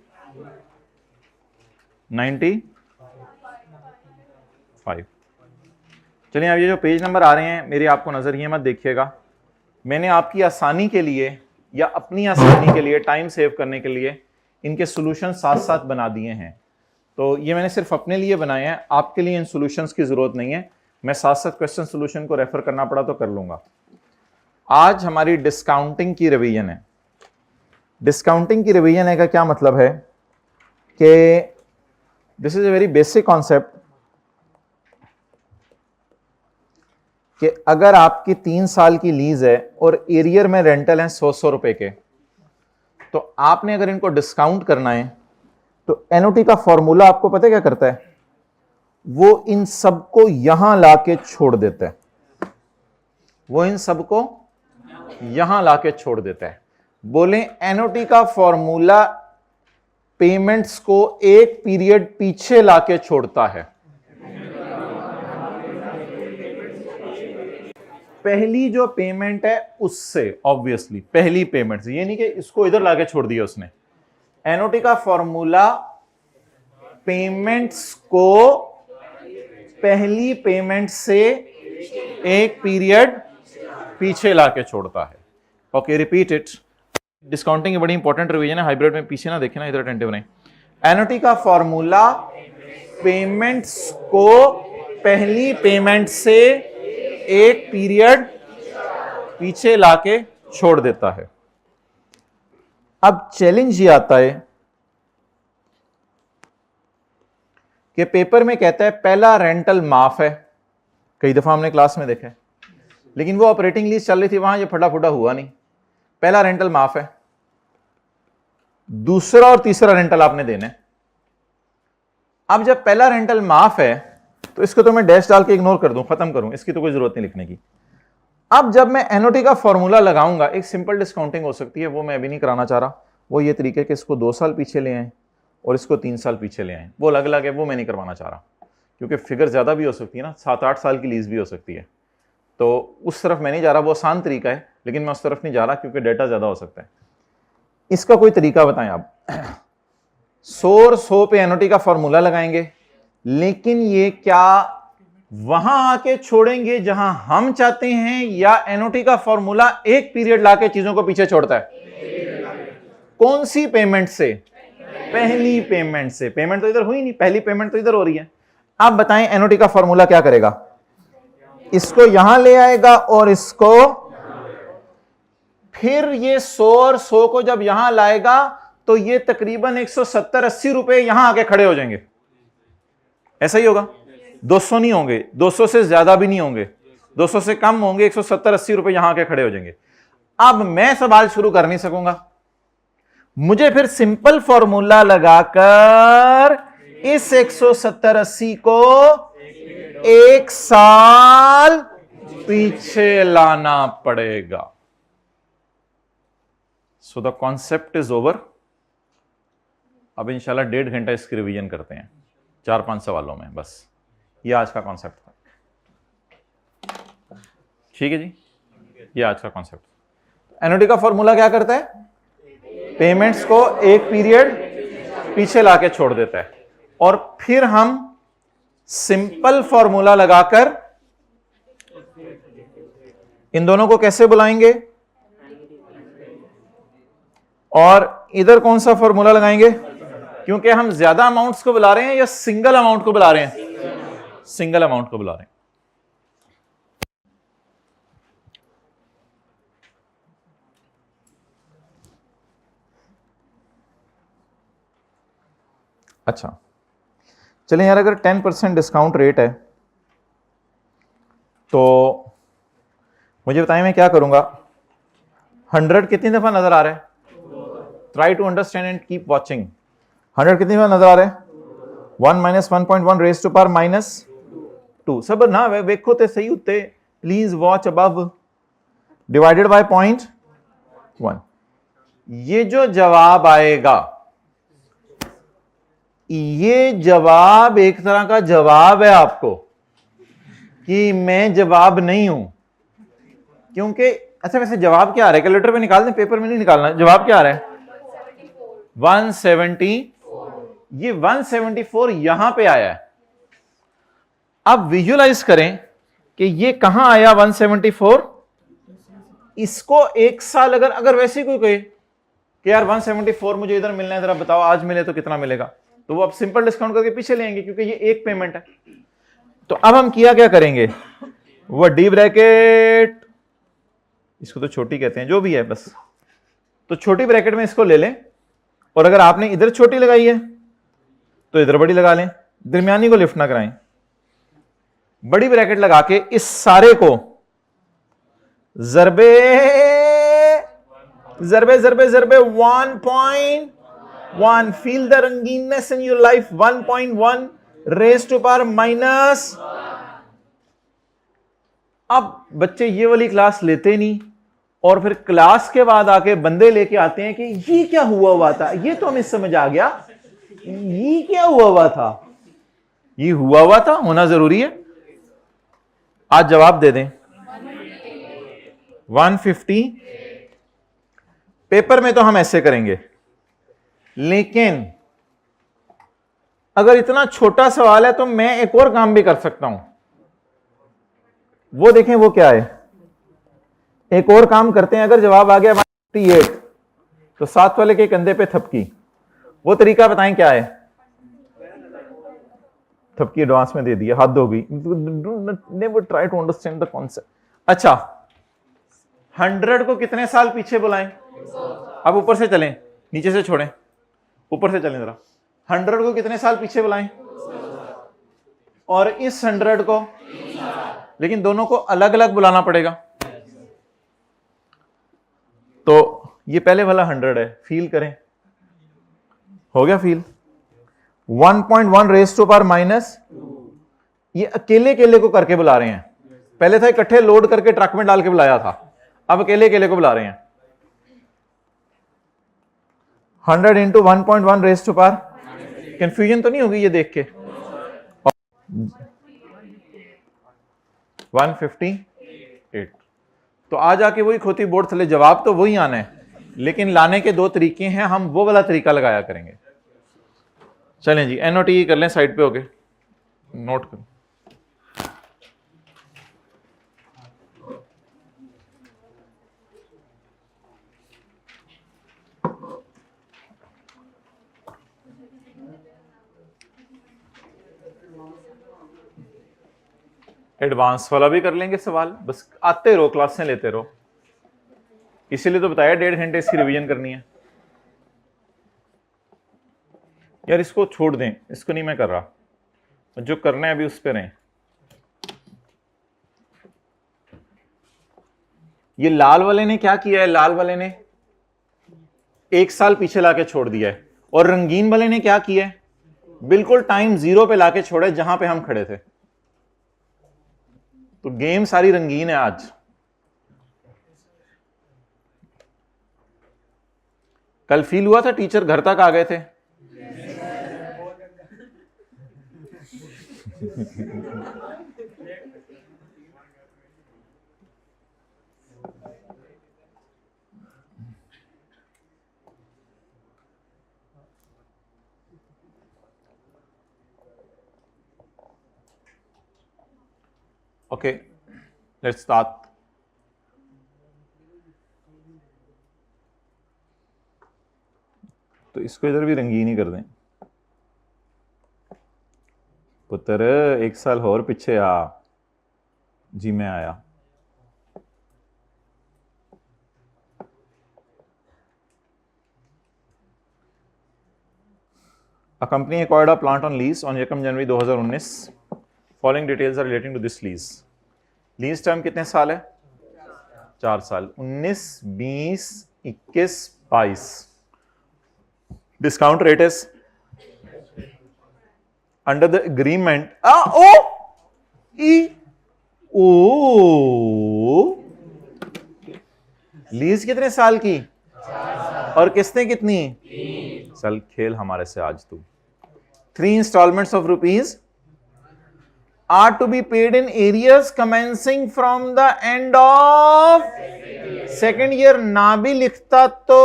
चलिए अब ये जो पेज नंबर आ रहे हैं मेरे, आपको नज़र ही मत देखिएगा, मैंने आपकी आसानी के लिए या अपनी आसानी के लिए, टाइम सेव करने के लिए इनके सॉल्यूशन साथ साथ बना दिए हैं। तो ये मैंने सिर्फ अपने लिए बनाए हैं, आपके लिए इन सॉल्यूशंस की ज़रूरत नहीं है। मैं साथ साथ क्वेश्चन सॉल्यूशन को रेफर करना पड़ा तो कर लूँगा। आज हमारी डिस्काउंटिंग की रिवीजन है। डिस्काउंटिंग की रिवीजन है का क्या मतलब है कि this is a very basic concept कि अगर आपकी 3 साल की लीज है और एरियर में रेंटल है 100 रुपए के, तो आपने अगर इनको डिस्काउंट करना है तो एनओटी का फॉर्मूला आपको पता है क्या करता है, वो इन सबको यहां लाके छोड़ देता है, वो इन सबको यहां लाके छोड़ देता है। बोले एनओटी का फॉर्मूला पेमेंट्स को एक पीरियड पीछे लाके छोड़ता है। पहली जो पेमेंट है उससे, ऑब्वियसली पहली पेमेंट से, ये नहीं कि इसको इधर लाके छोड़ दिया उसने। एनओटी का फॉर्मूला पेमेंट्स को पहली पेमेंट से एक पीरियड पीछे लाके छोड़ता है। Okay, repeat it. डिस्काउंटिंग बड़ी इंपॉर्टेंट रिवीजन है, हाइब्रिड में पीछे ना देखे ना, इधर अटेंटिव नहीं। एनओटी का फॉर्मूला पेमेंट्स को पहली पेमेंट से एक पीरियड पीछे लाके छोड़ देता है। अब चैलेंज ये आता है कि पेपर में कहता है पहला रेंटल माफ है, कई दफा हमने क्लास में देखा है, लेकिन वो ऑपरेटिंग लीज चल रही थी वहां, ये फटाफटा हुआ नहीं। पहला रेंटल माफ है, दूसरा और तीसरा रेंटल आपने देना है। अब जब पहला रेंटल माफ है तो इसको तो मैं डैश डाल के इग्नोर कर दूं, खत्म करूं, इसकी तो कोई जरूरत नहीं लिखने की। अब जब मैं एनओटी का फॉर्मूला लगाऊंगा, एक सिंपल डिस्काउंटिंग हो सकती है, वो मैं अभी नहीं कराना चाह रहा। वो ये तरीके कि इसको 2 साल पीछे ले आए और इसको 3 साल पीछे ले आए, वो अलग अलग है, वो मैं नहीं करवाना चाह रहा, क्योंकि फिगर ज्यादा भी हो सकती है ना, 7-8 साल की लीज भी हो सकती है। तो उस तरफ मैं नहीं जा रहा, वो आसान तरीका है, लेकिन मैं उस तरफ नहीं जा रहा क्योंकि डेटा ज्यादा हो सकता है। इसका कोई तरीका बताएं आप। 100 और 100 पे एनओटी का फॉर्मूला लगाएंगे, लेकिन ये क्या वहां आके छोड़ेंगे जहां हम चाहते हैं, या एनओटी का फॉर्मूला एक पीरियड लाके चीजों को पीछे छोड़ता है? कौन सी पेमेंट से? पहली पेमेंट से। पेमेंट तो इधर हुई नहीं, पहली पेमेंट तो इधर हो रही है। आप बताएं एनओटी का फॉर्मूला क्या करेगा? इसको यहां ले आएगा और इसको, फिर ये 100 और 100 को जब यहां लाएगा तो ये तकरीबन 170-80 रुपए यहां आके खड़े हो जाएंगे। ऐसा ही होगा? 200 नहीं होंगे, 200 से ज्यादा भी नहीं होंगे, 200 से कम होंगे, 170-80 रुपए यहां आके खड़े हो जाएंगे। अब मैं सवाल शुरू कर नहीं सकूंगा, मुझे फिर सिंपल फॉर्मूला लगाकर इस 170-80 को 1 साल पीछे लाना पड़ेगा। So the concept is over. अब इंशाल्लाह 1.5 घंटा इसकी रिवीजन करते हैं 4-5 सवालों में, बस ये आज का कॉन्सेप्ट था। ठीक है जी, ये आज का कॉन्सेप्ट। एनओटी का फॉर्मूला क्या करता है? पेमेंट्स को एक पीरियड पीछे लाके छोड़ देता है, और फिर हम सिंपल फॉर्मूला लगाकर इन दोनों को कैसे बुलाएंगे, और इधर कौन सा फॉर्मूला लगाएंगे? क्योंकि हम ज्यादा अमाउंट्स को बुला रहे हैं या सिंगल अमाउंट को बुला रहे हैं? सिंगल अमाउंट को बुला रहे हैं। अच्छा चलें यार, अगर 10% डिस्काउंट रेट है तो मुझे बताएं मैं क्या करूंगा? 100 कितनी दफा नजर आ रहा है? Try to understand and keep watching. 100 कितनी दफा नजर आ रहा है? 1 - 1.1 रेज़ टू पावर -2। सबर ना वेखो ते सही उत्ते, please watch above, divided by 0.1। ये जो जवाब आएगा, ये जवाब एक तरह का जवाब है आपको कि मैं जवाब नहीं हूं, क्योंकि अच्छा वैसे जवाब क्या आ रहा है? कैलकुलेटर पे निकाल दें, पेपर में नहीं निकालना। जवाब क्या आ रहा है? 174। ये 174 यहां पे आया है। अब विजुअलाइज करें कि ये कहां आया 174। इसको 1 साल अगर वैसे कोई कहे कि यार 174 मुझे इधर मिलना है, जरा बताओ आज मिले तो कितना मिलेगा, तो वो अब सिंपल डिस्काउंट करके पीछे लेंगे क्योंकि ये एक पेमेंट है। तो अब हम क्या करेंगे? वो डी ब्रैकेट, इसको तो छोटी कहते हैं, जो भी है बस, तो छोटी ब्रैकेट में इसको ले लें, और अगर आपने इधर छोटी लगाई है तो इधर बड़ी लगा लें, दरमियानी को लिफ्ट ना कराएं। बड़ी ब्रैकेट लगा के इस सारे को जरबे जरबे जरबे जरबे 1.1, फील द रंगीननेस in your life, 1.1 raise to power minus. अब बच्चे ये वाली क्लास लेते नहीं, और फिर क्लास के बाद आके बंदे लेके आते हैं कि ये क्या हुआ था, ये तो हमें समझ आ गया, ये क्या हुआ था? ये हुआ था, होना जरूरी है। आज जवाब दे दें 150। पेपर में तो हम ऐसे करेंगे, लेकिन अगर इतना छोटा सवाल है तो मैं एक और काम भी कर सकता हूं। वो देखें वो क्या है, एक और काम करते हैं। अगर जवाब आ गया 158 तो साथ वाले के कंधे पे थपकी, वो तरीका बताएं क्या है? थपकी एडवांस में दे दिया, हद हो गई। Never try to understand the concept. अच्छा 100 को कितने साल पीछे बुलाएं? अब ऊपर से चलें, नीचे से छोड़ें, ऊपर से चलें जरा। 100 को कितने साल पीछे बुलाएं? और इस 100 को, लेकिन दोनों को अलग अलग बुलाना पड़ेगा। तो ये पहले वाला 100 है, फील करें, हो गया feel. 1.1 raise to power minus, ये अकेले अकेले को करके बुला रहे हैं। पहले था इकट्ठे लोड करके ट्रक में डाल के बुलाया था, अब अकेले अकेले को बुला रहे हैं। 100 into 1.1 raise to power, confusion तो नहीं होगी ये देख के? 158। तो आज आके वही खोती बोर्ड थले, जवाब तो वही आना है, लेकिन लाने के 2 तरीके हैं, हम वो वाला तरीका लगाया करेंगे। चलें जी, एनओटी कर लें, साइड पे होके नोट करो। एडवांस वाला भी कर लेंगे सवाल, बस आते रहो, क्लासें लेते रहो, इसीलिए तो बताया 1.5 घंटे इसकी रिवीजन करनी है। यार इसको छोड़ दें, इसको नहीं मैं कर रहा, जो करना है अभी उस पर रहें। ये लाल वाले ने क्या किया है, लाल वाले ने 1 साल पीछे लाके छोड़ दिया है, और रंगीन वाले ने क्या किया है, बिल्कुल टाइम 0 पे लाके छोड़ा है जहां पे हम खड़े थे। तो गेम सारी रंगीन है आज। कल फील हुआ था टीचर घर तक आ गए थे? Okay, let's start. तो इसको इधर भी रंगीन ही कर दें। पुत्र 1 साल और पीछे आ। जी मैं आया। A company acquired a plant on lease on 1 January 2019. Following details are relating to this lease. Lease term कितने साल है? 4 साल। 19, 20, 21, 22। Discount rate is under the agreement lease कितने साल की? 4 और किस्तें कितनी? 3। चल खेल हमारे से आज तू। 3 installments of rupees are to be paid in arrears commencing from the end of second year। ना भी लिखता तो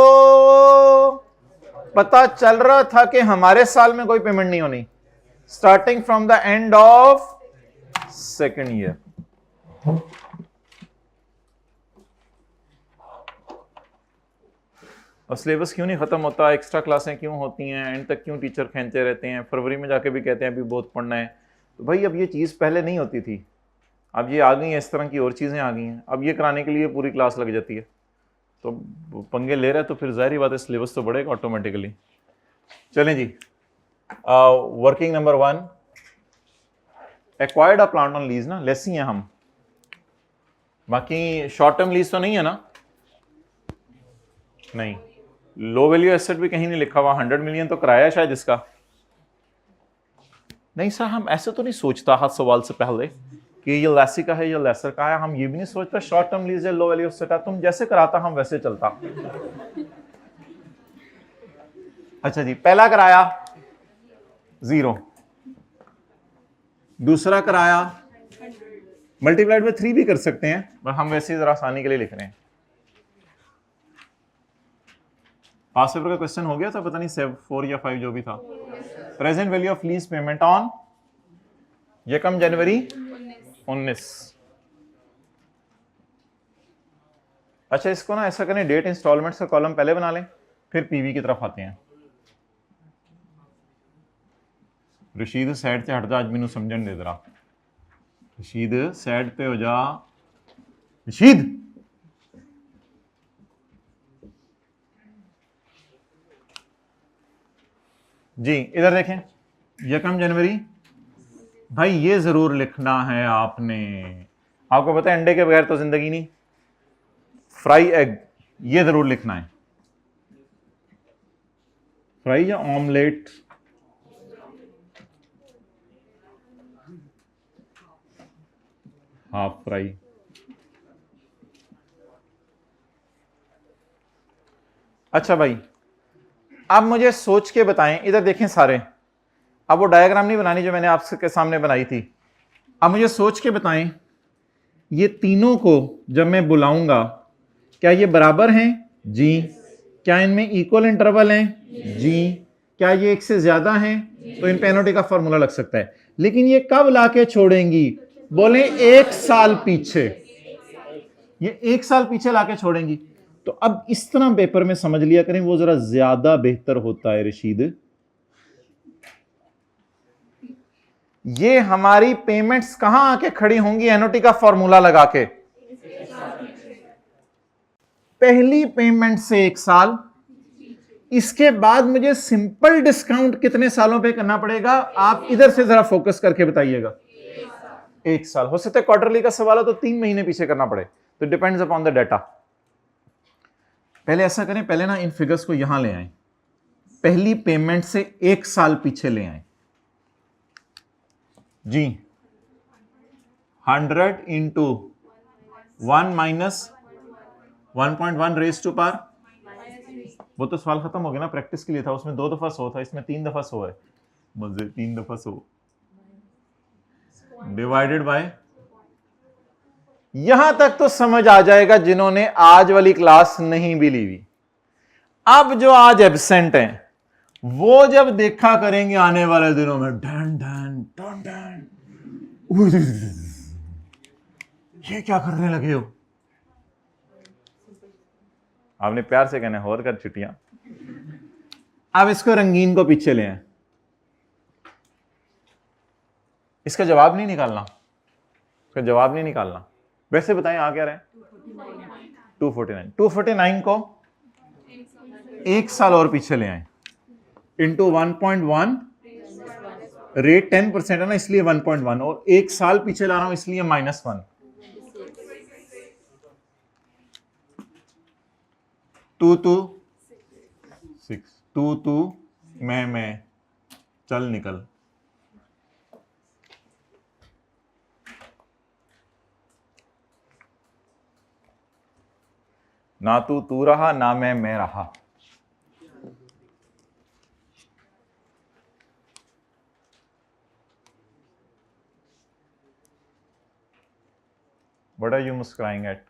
पता चल रहा था कि हमारे साल में कोई पेमेंट नहीं होनी। Starting from the end of second year. और सिलेबस क्यों नहीं खत्म होता, एक्स्ट्रा क्लासें क्यों होती हैं, एंड तक क्यों टीचर खींचते रहते हैं, फरवरी में जाके भी कहते हैं अभी बहुत पढ़ना है। तो भाई अब ये चीज़ पहले नहीं होती थी, अब ये आ गई है, इस तरह की और चीज़ें आ गई हैं, अब ये कराने के लिए पूरी क्लास लग जाती है। तो पंगे ले रहा है तो फिर जाहिर बात है सिलेबस तो बढ़ेगा ऑटोमेटिकली। चलें जी, working number 1, acquired a plant on lease ना, लेसी हैं हम, बाकी शॉर्ट टर्म लीज तो नहीं है ना? नहीं। लो वैल्यू एसेट भी कहीं नहीं लिखा हुआ। 100 मिलियन तो कराया है शायद इसका। नहीं सर, हम ऐसे तो नहीं सोचता हर सवाल से पहले कि ये लेसी का है या लेसर का है। हम ये भी नहीं सोचता शॉर्ट टर्म लीज है, लो वैल्यू एसेट है। तुम जैसे कराता हम वैसे चलता। अच्छा जी, पहला कराया 0, दूसरा कराया मल्टीप्लाइड में 3 भी कर सकते हैं, पर हम वैसे जरा आसानी के लिए लिख रहे हैं। पास पेपर का क्वेश्चन हो गया था, पता नहीं 4 या 5 जो भी था। Present value of lease payment on 1 जनवरी 19। अच्छा, इसको ना ऐसा करें, डेट इंस्टॉलमेंट्स का कॉलम पहले बना लें, फिर पीवी की तरफ आते हैं। रशीद साइड से हट जा, आज मैनू समझन दे जरा। रशीद साइड पे हो जा। रशीद जी इधर देखें, 1 जनवरी। भाई ये जरूर लिखना है आपने। आपको पता है अंडे के बगैर तो जिंदगी नहीं। फ्राई एग, ये जरूर लिखना है। फ्राई या ऑमलेट? Half fry. अच्छा भाई, अब मुझे सोच के बताएं, इधर देखें सारे। अब वो डायग्राम नहीं बनानी जो मैंने आपके सामने बनाई थी। अब मुझे सोच के बताएं, ये तीनों को जब मैं बुलाऊंगा क्या ये बराबर हैं? जी। क्या इनमें इक्वल इंटरवल हैं? जी। क्या ये एक से ज्यादा हैं? तो इन पेनल्टी का फॉर्मूला लग सकता है। लेकिन ये कब लाके छोड़ेंगी? बोले 1 साल पीछे। ये 1 साल पीछे लाके छोड़ेंगी। तो अब इस तरह पेपर में समझ लिया करें, वो जरा ज्यादा बेहतर होता है रशीद। ये हमारी पेमेंट्स कहां आके खड़ी होंगी एनओटी का फॉर्मूला लगा के? पहली पेमेंट से 1 साल, इसके बाद मुझे सिंपल डिस्काउंट कितने सालों पे करना पड़ेगा? आप इधर से जरा फोकस करके बताइएगा। 1 साल। हो सकता है क्वार्टरली का सवाल हो तो 3 महीने पीछे करना पड़े, तो डिपेंड्स अपॉन द डाटा। पहले ऐसा करें, पहले ना इन फिगर्स को यहां ले आए, पहली पेमेंट से 1 साल पीछे ले आए जी। 100 into 1 minus 1.1 raise to power, वो तो सवाल खत्म हो गया ना, प्रैक्टिस के लिए था, उसमें 2 दफा 100 था, इसमें 3 दफा 100 है। मजे 3 दफा 100 डिवाइडेड बाय, यहां तक तो समझ आ जाएगा जिन्होंने आज वाली क्लास नहीं भी ली हुई। अब जो आज एब्सेंट हैं वो जब देखा करेंगे आने वाले दिनों में, डन डन डन डन, ये क्या करने लगे हो? आपने प्यार से कहना है और कर छुट्टियां। अब इसको रंगीन को पीछे ले आए, इसका जवाब नहीं निकालना, इसका जवाब नहीं निकालना। वैसे बताएं आ क्या रहे हैं? 249। 249 को 1 साल और पीछे ले आए, इंटू 1.1, रेट 10% है ना इसलिए 1.1, और 1 साल पीछे ला रहा हूं इसलिए -1। 2 2 6, 2 2 मैं चल निकल। ना तू रहा ना मैं रहा। What are you मुस्कुराइंग एट?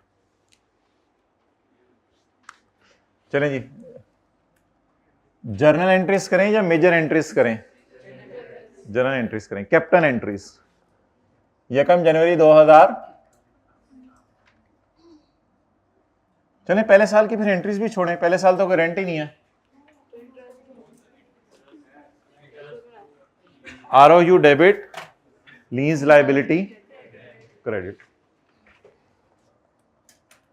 चलें जी, जर्नल एंट्रीज करें या मेजर एंट्रीज करें? जर्नल एंट्रीज करें। कैप्टन एंट्रीज 1 जनवरी 2000, चलें पहले साल की फिर एंट्रीज भी छोड़ें, पहले साल तो कोई रेंट ही नहीं है। ROU debit, lease liability credit.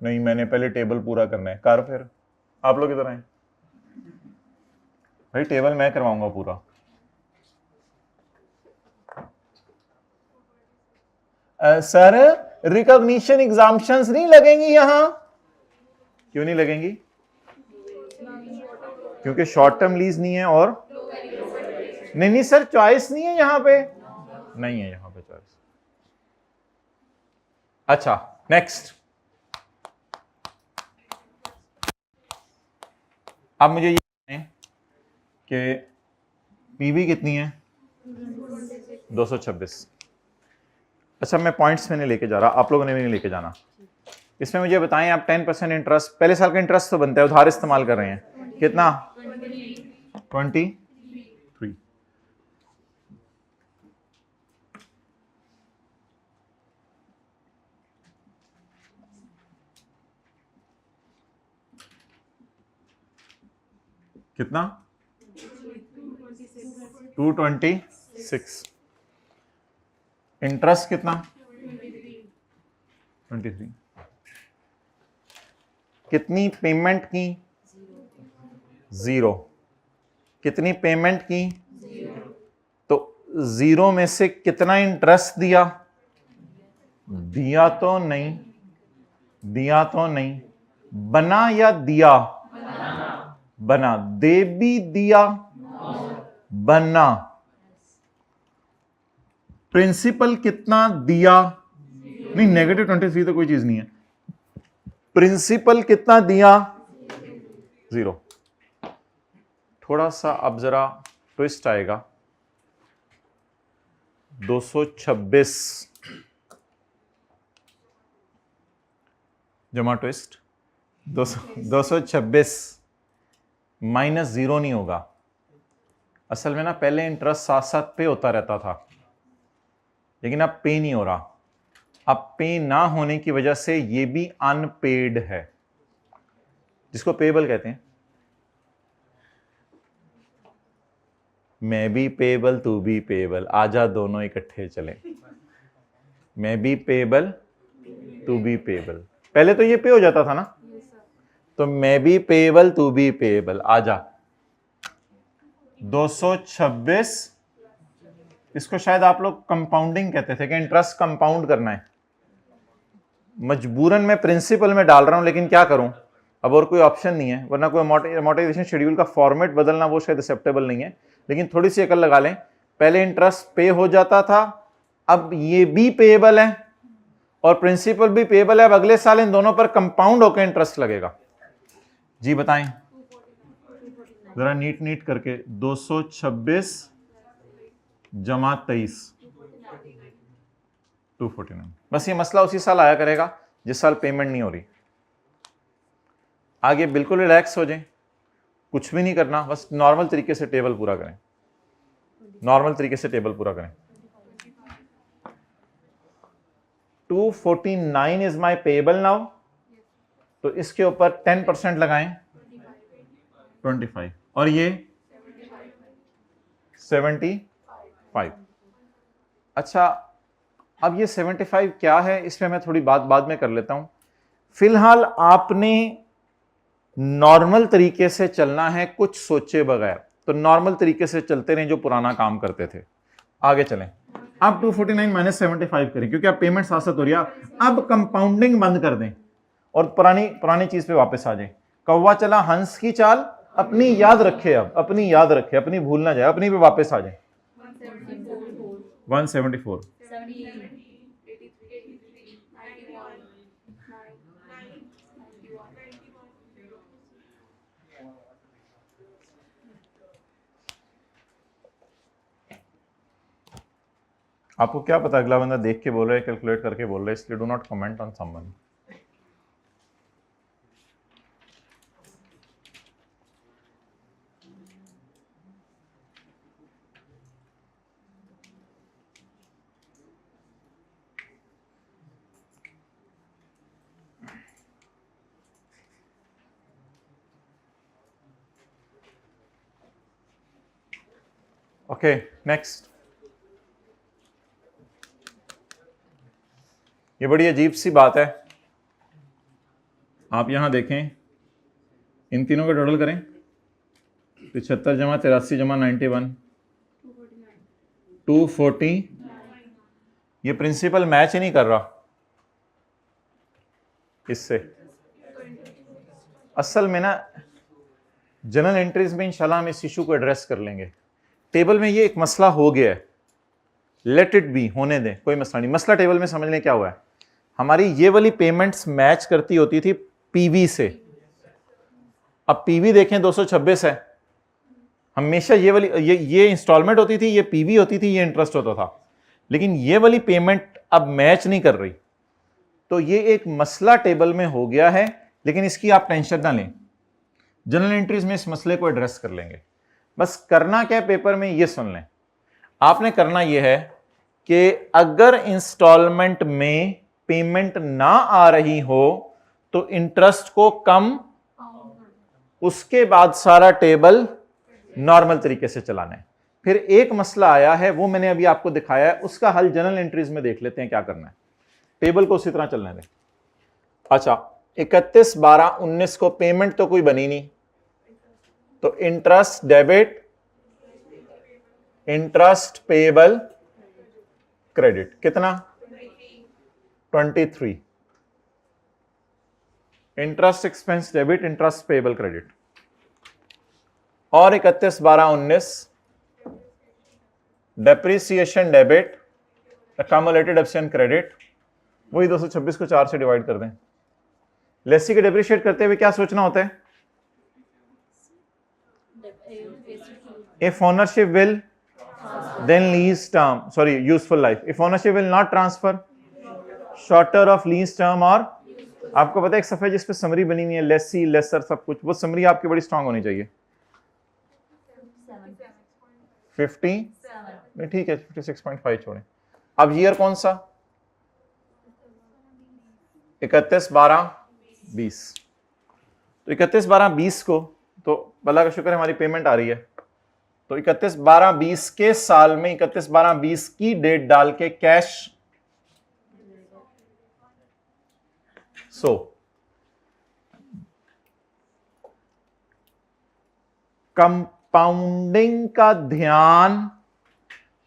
नहीं मैंने पहले टेबल पूरा करना है, कर फिर आप लोग इधर आए भाई, टेबल मैं करवाऊंगा पूरा। सर रिकॉग्निशन एग्जाम्पशंस नहीं लगेंगी यहां? क्यों नहीं लगेंगी? क्योंकि शॉर्ट टर्म लीज नहीं है, और नहीं सर चॉइस नहीं है यहां पे, नहीं है यहां पे चॉइस। अच्छा नेक्स्ट, अब मुझे ये बताएं कि पीवी कितनी है? 226। अच्छा मैं पॉइंट्स में नहीं लेके जा रहा, आप लोगों ने भी नहीं लेके जाना। इसमें मुझे बताएं आप 10% इंटरेस्ट, पहले साल का इंटरेस्ट तो बनता है, उधार इस्तेमाल कर रहे हैं, कितना? 23। कितना? 226। इंटरेस्ट कितना? 23। कितनी पेमेंट की? 0। कितनी पेमेंट की? तो 0 में से कितना इंटरेस्ट दिया? दिया तो नहीं, दिया तो नहीं, बना या दिया? बना। दे भी दिया, बना। प्रिंसिपल कितना दिया? नहीं -23 तो कोई चीज नहीं है। प्रिंसिपल कितना दिया? 0। थोड़ा सा अब जरा ट्विस्ट आएगा, 226 जमा ट्विस्ट, 226 -0 नहीं होगा। असल में ना पहले इंटरेस्ट साथ साथ पे होता रहता था, लेकिन अब पे नहीं हो रहा। अब पे ना होने की वजह से ये भी अनपेड है, जिसको पेबल कहते हैं। मैं भी पेबल तू भी पेबल, आजा दोनों इकट्ठे चले। मैं भी पेबल तू भी पेबल, पहले तो ये पे हो जाता था ना, तो मैं भी पेबल तू भी पेबल, आजा। 226, इसको शायद आप लोग कंपाउंडिंग कहते थे कि इंटरेस्ट कंपाउंड करना है। मजबूरन मैं प्रिंसिपल में डाल रहा हूं, लेकिन क्या करूं, अब और कोई ऑप्शन नहीं है, वरना कोई अमोर्टाइजेशन शेड्यूल का फॉर्मेट बदलना वो शायद एक्सेप्टेबल नहीं है। लेकिन थोड़ी सी अकल लगा लें, पहले इंटरेस्ट पे हो जाता था, अब ये भी पेएबल है और प्रिंसिपल भी पेएबल है, अब अगले साल इन दोनों पर कंपाउंड होकर इंटरेस्ट लगेगा। जी बताएं जरा नीट करके, 226 जमा 23, 249। बस ये मसला उसी साल आया करेगा जिस साल पेमेंट नहीं हो रही। आगे बिल्कुल रिलैक्स हो जाएं, कुछ भी नहीं करना, बस नॉर्मल तरीके से टेबल पूरा करें, नॉर्मल तरीके से टेबल पूरा करें। 249 इज माई पेएबल नाउ, तो इसके ऊपर 10% लगाएं, 25, और ये 75। अच्छा, अब ये 75 क्या है, इसमें मैं थोड़ी बात बाद में कर लेता हूं। फिलहाल आपने नॉर्मल तरीके से चलना है, कुछ सोचे बगैर, तो नॉर्मल तरीके से चलते रहें जो पुराना काम करते थे। आगे चलें, अब 249 माइनस 75 करें, क्योंकि अब पेमेंट साथ साथ हो रही है। अब कंपाउंडिंग बंद कर दें और पुरानी चीज पे वापस आ जाए। कौवा चला हंस की चाल, अपनी याद रखे, अब अपनी याद रखे, अपनी भूल ना जाए, अपनी पे वापस आ जाए। 174, आपको क्या पता अगला बंदा देख के बोल रहा है, कैलकुलेट करके बोल रहा है, इसलिए do not comment on someone. Okay next, ये बड़ी अजीब सी बात है। आप यहां देखें, इन तीनों का टोटल करें, 75 जमा 83 जमा 91, 240। ये प्रिंसिपल मैच ही नहीं कर रहा इससे। असल में ना जनरल एंट्रीज में इंशाल्लाह हम इस इशू को एड्रेस कर लेंगे। टेबल में ये एक मसला हो गया है, लेट इट बी, होने दें, कोई मसला नहीं। मसला टेबल में समझ लें क्या हुआ है, हमारी ये वाली पेमेंट्स मैच करती होती थी पीवी से। अब पीवी देखें 226 है, हमेशा ये वाली ये इंस्टॉलमेंट होती थी, ये पीवी होती थी, ये इंटरेस्ट होता था, लेकिन ये वाली पेमेंट अब मैच नहीं कर रही। तो ये एक मसला टेबल में हो गया है, लेकिन इसकी आप टेंशन ना लें, जनरल एंट्रीज में इस मसले को एड्रेस कर लेंगे। बस करना क्या है, पेपर में ये सुन लें, आपने करना यह है कि अगर इंस्टॉलमेंट में पेमेंट ना आ रही हो तो इंटरेस्ट को कम, उसके बाद सारा टेबल नॉर्मल तरीके से चलाना है। फिर एक मसला आया है, वो मैंने अभी आपको दिखाया है, उसका हल जनरल एंट्रीज में देख लेते हैं क्या करना है। टेबल को उसी तरह चलने दें। अच्छा, 31 12 19 को पेमेंट तो कोई बनी नहीं, तो interest debit, interest payable credit, कितना 23, interest expense debit, interest payable credit. और 31 12 19 depreciation debit, accumulated absent credit, वही 226 को 4 से डिवाइड कर दें। लेसी के डेप्रिशिएट करते हुए क्या सोचना होता है, if ownership will then lease term, sorry, useful life, if ownership will not transfer, shorter of lease term, और आपको पता है एक सफे जिस पे समरी बनी हुई है, लेसी लेसर सब कुछ, वो समरी आपकी बड़ी स्ट्रांग होनी चाहिए। 50 नहीं, ठीक है 56.5 छोड़ें। अब ईयर कौन सा, 31 12 20, तो 31 12 20 को तो अल्लाह का शुक्र है हमारी पेमेंट आ रही है, तो 31/12/20 के साल में 31/12/20 की डेट डाल के कैश कंपाउंडिंग का ध्यान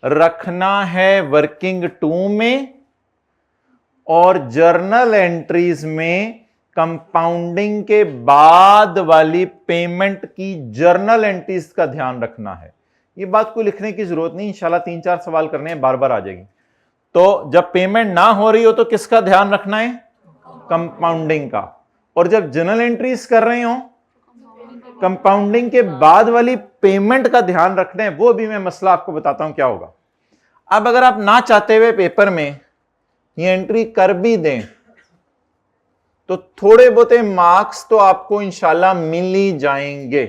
रखना है वर्किंग 2 में, और जर्नल एंट्रीज में कंपाउंडिंग के बाद वाली पेमेंट की जर्नल एंट्रीज का ध्यान रखना है। ये बात को लिखने की जरूरत नहीं, इंशाल्लाह 3-4 सवाल करने हैं, बार बार आ जाएगी। तो जब पेमेंट ना हो रही हो तो किसका ध्यान रखना है? कंपाउंडिंग का। और जब जर्नल एंट्रीज कर रहे हो कंपाउंडिंग के बाद वाली पेमेंट का ध्यान रखना है। वो भी मैं मसला आपको बताता हूं क्या होगा। अब अगर आप ना चाहते हुए पेपर में ये एंट्री कर भी दें तो थोड़े बहुत मार्क्स तो आपको इंशाल्लाह मिल ही जाएंगे,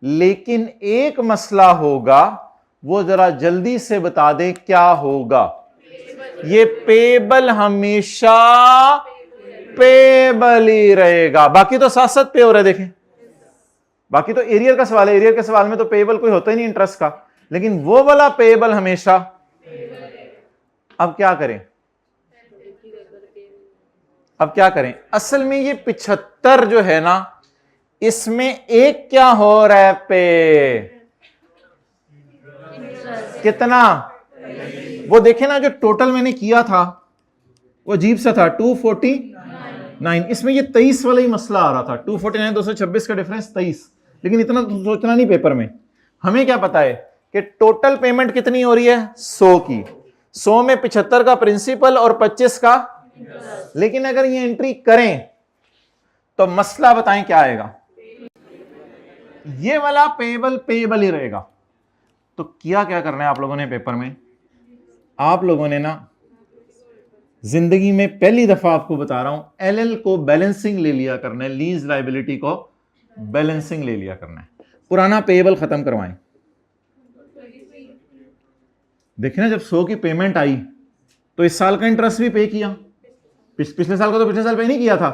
लेकिन एक मसला होगा, वो जरा जल्दी से बता दें क्या होगा। ये पेबल हमेशा पेबल ही रहेगा। बाकी तो साथ साथ पे हो रहा है, देखें, बाकी तो एरियर का सवाल है, एरियर के सवाल में तो पेबल कोई होता ही नहीं इंटरेस्ट का, लेकिन वो वाला पेबल हमेशा। अब क्या करें? अब क्या करें? असल में ये 75 जो है ना, इसमें एक क्या हो रहा है? पे कितना? वो देखे ना, जो टोटल मैंने किया था वो अजीब सा था, 249। इसमें ये 23 वाला ही मसला आ रहा था, 249 226 का डिफरेंस 23। लेकिन इतना तो सोचना नहीं पेपर में। हमें क्या पता है कि टोटल पेमेंट कितनी हो रही है? 100 की। 100 में 75 का प्रिंसिपल और 25 का। लेकिन अगर ये एंट्री करें तो मसला बताएं क्या आएगा? ये वाला पेबल पेबल ही रहेगा। तो क्या क्या करना है आप लोगों ने पेपर में? आप लोगों ने ना जिंदगी में पहली दफा आपको बता रहा हूं, एलएल को बैलेंसिंग ले लिया करना है, लीज लायबिलिटी को बैलेंसिंग ले लिया करना है। पुराना पेबल खत्म करवाएं। देखिए ना, जब 100 की पेमेंट आई तो इस साल का इंटरेस्ट भी पे किया, पिछले साल का तो पिछले साल पे नहीं किया था।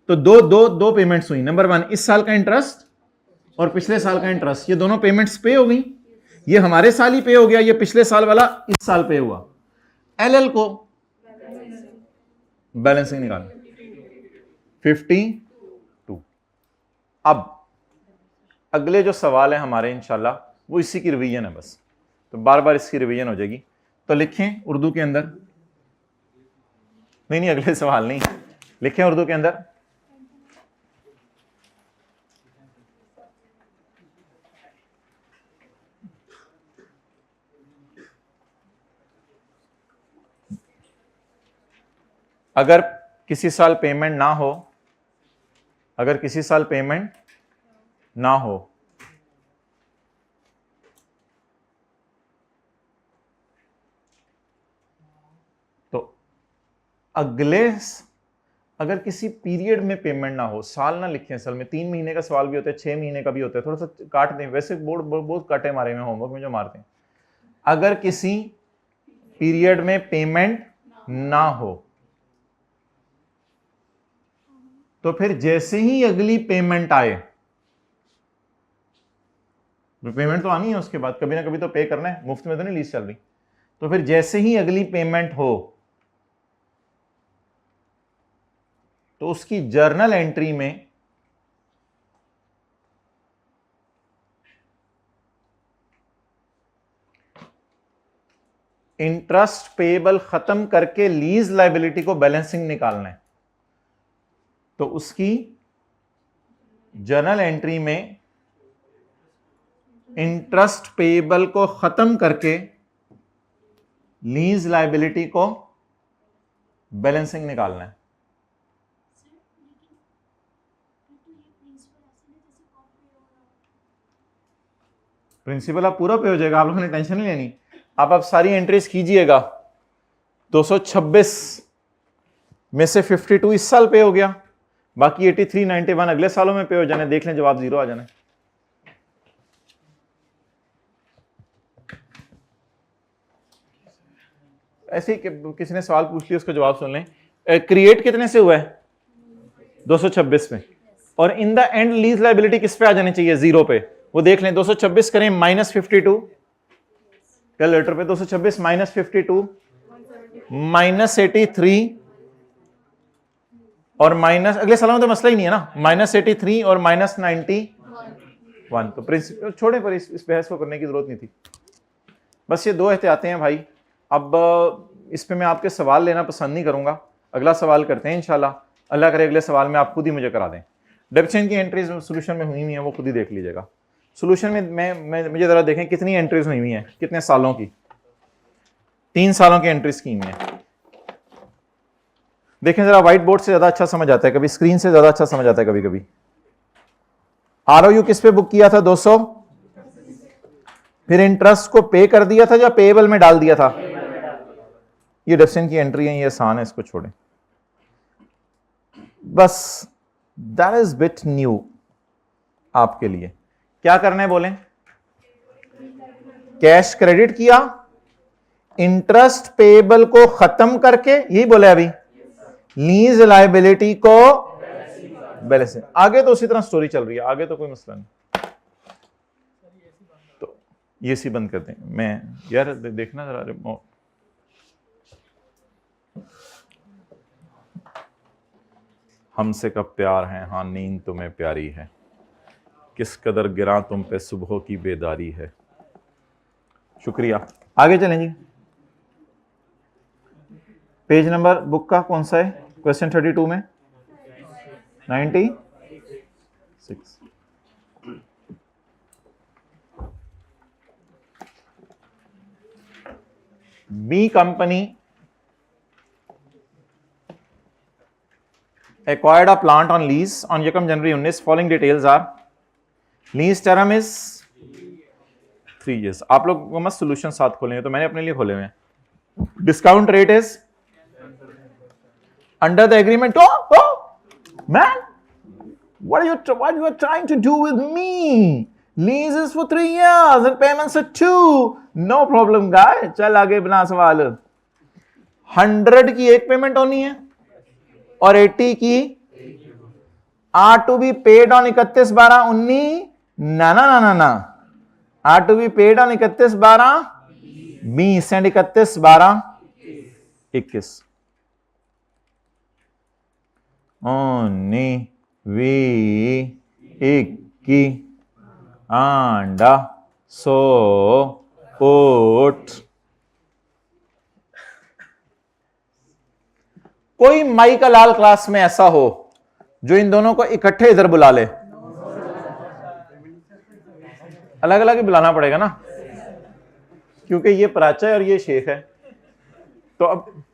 तो दो पेमेंट्स हुई। नंबर 1 इस साल का इंटरेस्ट और पिछले साल का इंटरेस्ट, ये दोनों पेमेंट्स पे हो गई। ये हमारे साल ही पे हो गया, ये पिछले साल वाला इस साल पे हुआ। एलएल को बैलेंसिंग निकालना 52। अब अगले जो सवाल है हमारे इंशाल्लाह वो इसी की रिवीजन है बस, तो बार बार इसकी रिवीजन हो जाएगी। तो लिखें उर्दू के अंदर, नहीं अगले सवाल नहीं, लिखें उर्दू के अंदर अगर किसी साल पेमेंट ना हो, अगर किसी साल पेमेंट ना हो तो अगर किसी पीरियड में पेमेंट ना हो, साल ना लिखें, असल में 3 महीने का सवाल भी होता है, 6 महीने का भी होता है, थोड़ा सा काट दें, वैसे बोर्ड बहुत काटे मारे में होमवर्क में जो मारते हैं। अगर किसी पीरियड में पेमेंट ना हो तो फिर जैसे ही अगली पेमेंट आए, पेमेंट तो आनी है उसके बाद, कभी ना कभी तो पे करना है, मुफ्त में तो नहीं लीज चल रही। तो फिर जैसे ही अगली पेमेंट हो तो उसकी जर्नल एंट्री में इंटरेस्ट पेएबल खत्म करके लीज लायबिलिटी को बैलेंसिंग निकालना है। तो उसकी जर्नल एंट्री में इंटरेस्ट पेएबल को खत्म करके लीज लायबिलिटी को बैलेंसिंग निकालना है। प्रिंसिपल आप पूरा पे हो जाएगा, आप लोगों ने टेंशन नहीं लेनी। आप सारी एंट्रीज कीजिएगा। 226 में से 52 इस साल पे हो गया, बाकी 83, 91 अगले सालों में पे हो जाने। देख लें जवाब 0 आ जाना। ऐसे ही किसी ने सवाल पूछ लिया, उसका जवाब सुन लें। क्रिएट कितने से हुआ है? 226 में। और in the end lease liability किस पे आ जानी चाहिए? 0 पे। वो देख लें। 226 करें -52, कैलकुलेटर पे 226 -52 -83 और माइनस, अगले सालों में तो मसला ही नहीं है ना, -83 और -91। तो प्रिंसिपल छोड़े, पर इस बहस को करने की जरूरत नहीं थी। बस ये दो एहतियातें हैं भाई। अब इस पे मैं आपके सवाल लेना पसंद नहीं करूंगा, अगला सवाल करते हैं इंशाल्लाह। अल्लाह करे अगले सवाल में आप खुद ही मुझे करा दें। डेफिनेशन की एंट्रीज सोल्यूशन में हुई हुई है, वो खुद ही देख लीजिएगा। सोल्यूशन में मुझे जरा देखें कितनी एंट्रीज हुई हुई हैं, कितने सालों की। 3 सालों की एंट्रीज की हुई हैं। देखें जरा, व्हाइट बोर्ड से ज्यादा अच्छा समझ आता है, कभी स्क्रीन से ज्यादा अच्छा समझ आता है कभी कभी। ROU किस पे बुक किया था? 200। फिर इंटरेस्ट को पे कर दिया था या पेएबल में डाल दिया था? ये डेफिनेशन की एंट्री है, ये आसान है, इसको छोड़ें बस। दैट इज बिट न्यू आपके लिए। क्या करना है बोलें? कैश क्रेडिट किया, इंटरेस्ट पेएबल को खत्म करके, यही बोले अभी, लीज लायबिलिटी को बैलेंस। आगे तो उसी तरह स्टोरी चल रही है, आगे तो कोई मसला नहीं। तो ये सी बंद कर दें। मैं यार देखना जरा रिमोट। हमसे कब प्यार है, हाँ नींद तुम्हें प्यारी है, किस कदर गिरा तुम पे सुबह की बेदारी है। शुक्रिया। आगे चलें जी। पेज नंबर बुक का कौन सा है? क्वेश्चन 32 में 96। B company acquired a plant on lease on 1 January 19। Following details are: lease term is 3 years। आप लोग को मत सोल्यूशन साथ खोलेंगे, तो मैंने अपने लिए खोले हुए हैं। Discount rate is under the agreement. Man, what you are trying to do with me? Lease is for 3 years and payments are 2। No problem guy। चल आगे बना सवाल। 100 की एक पेमेंट होनी है और 80 की are to be paid on 31/12/19। ना ना ना ना ना, are to be paid on 31/12/20 and 31/12/21। Only we 21 आंडा so pot. कोई माई का लाल क्लास में ऐसा हो जो इन दोनों को इकट्ठे इधर बुला ले? अलग अलग ही बुलाना पड़ेगा ना, क्योंकि ये प्राचा है और ये शेख है, तो अब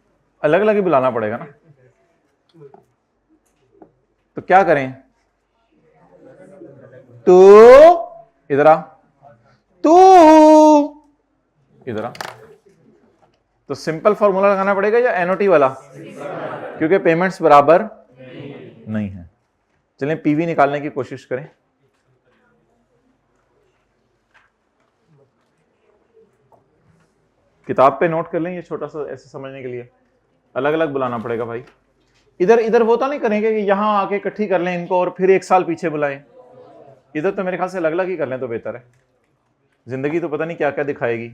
अलग अलग ही बुलाना पड़ेगा ना। तो क्या करें? तू इधर आ, तू इधर आ। तो सिंपल फॉर्मूला लगाना पड़ेगा या एनओटी वाला? क्योंकि पेमेंट्स बराबर नहीं है। चलें पीवी निकालने की कोशिश करें। किताब पे नोट कर लें, ये छोटा सा ऐसे समझने के लिए। अलग अलग बुलाना पड़ेगा भाई। इधर इधर वो तो नहीं करेंगे कि यहां आके इकट्ठी कर लें इनको और फिर 1 साल पीछे बुलाएं। इधर तो मेरे ख्याल से अलग अलग ही कर लें तो बेहतर है। जिंदगी तो पता नहीं क्या क्या दिखाएगी।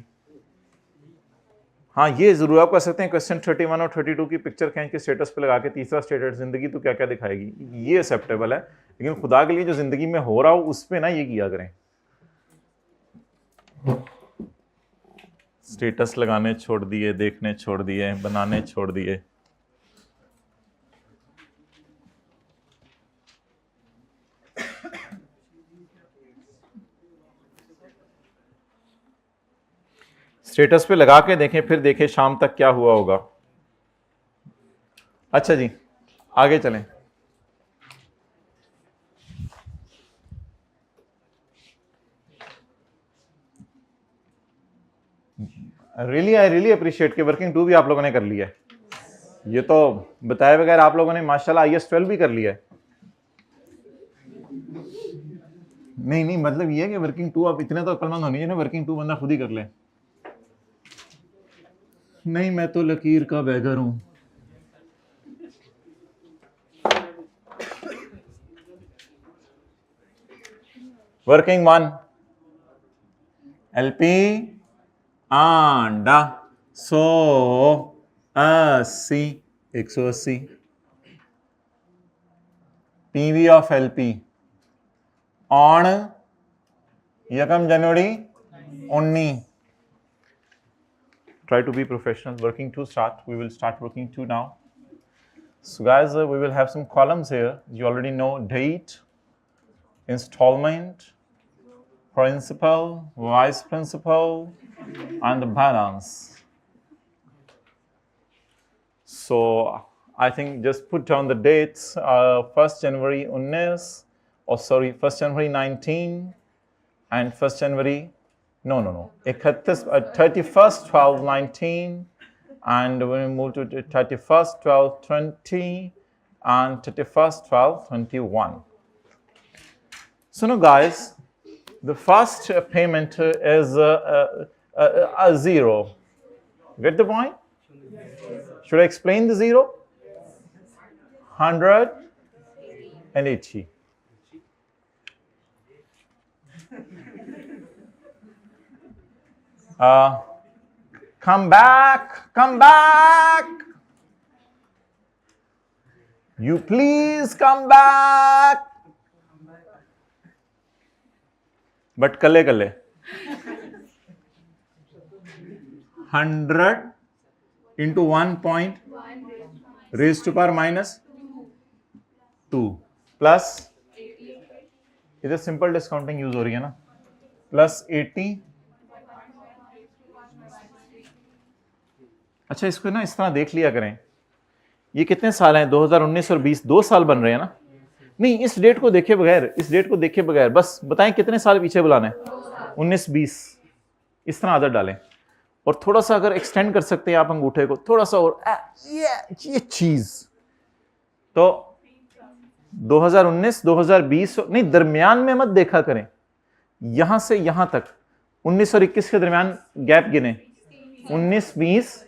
हाँ ये जरूर आप कर सकते हैं, क्वेश्चन 31 और 32 की पिक्चर खींच के स्टेटस पे लगा के, तीसरा स्टेटस जिंदगी तो क्या क्या दिखाएगी, ये एक्सेप्टेबल है। लेकिन खुदा के लिए जो जिंदगी में हो रहा हो उस पे ना ये किया करें। स्टेटस लगाने छोड़ दिए, देखने छोड़ दिए, बनाने छोड़ दिए। स्टेटस पे लगा के देखें, फिर देखें शाम तक क्या हुआ होगा। अच्छा जी आगे चलें। आई रियली अप्रिशिएट कि वर्किंग 2 भी आप लोगों ने कर लिया है। ये तो बताए बगैर आप लोगों ने माशाल्लाह IS 12 भी कर लिया है। नहीं मतलब ये है कि वर्किंग 2 आप इतने तो अक्लमंद होनी चाहिए ना, वर्किंग 2 बंदा खुद ही कर ले। नहीं मैं तो लकीर का बैगर हूं। Working 1 LP आंडा 180 180 PV of LP on यकम जनवरी 19. Try to be professional. Working to start. We will start working to now. So guys, we will have some columns here. You already know date, installment, principal, vice principal, and the balance. So I think just put down the dates. 1st January 19, or sorry, 1st January 19, and 1st January, no. 31st 12 19, and we move to 31st 12 20, and 31st 12 21. So now guys, the first payment is a 0. Get the point? Should I explain the 0? 180. Come back. You please come back. But कले 100 into 1 point raised to power minus 2 plus इधर simple discounting use हो रही है ना, plus 80. अच्छा, इसको ना इस तरह देख लिया करें, ये कितने साल हैं, 2019 और 20, 2 साल बन रहे हैं ना. नहीं, इस डेट को देखे बगैर बस बताएं कितने साल पीछे बुलाना है. 19 20 इस तरह आदत डालें, और थोड़ा सा अगर एक्सटेंड कर सकते हैं आप अंगूठे को थोड़ा सा और, ये चीज तो 2019 2020 नहीं, दरमियान में मत देखा करें, यहां से यहां तक 19 और 21 के दरमियान गैप गिने, 19 20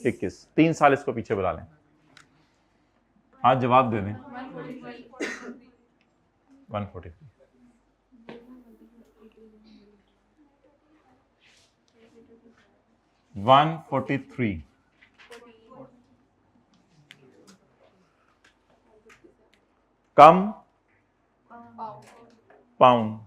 21, 3 साल इसको पीछे बुला लें. आज जवाब दे दें. 143. कम पाउंड.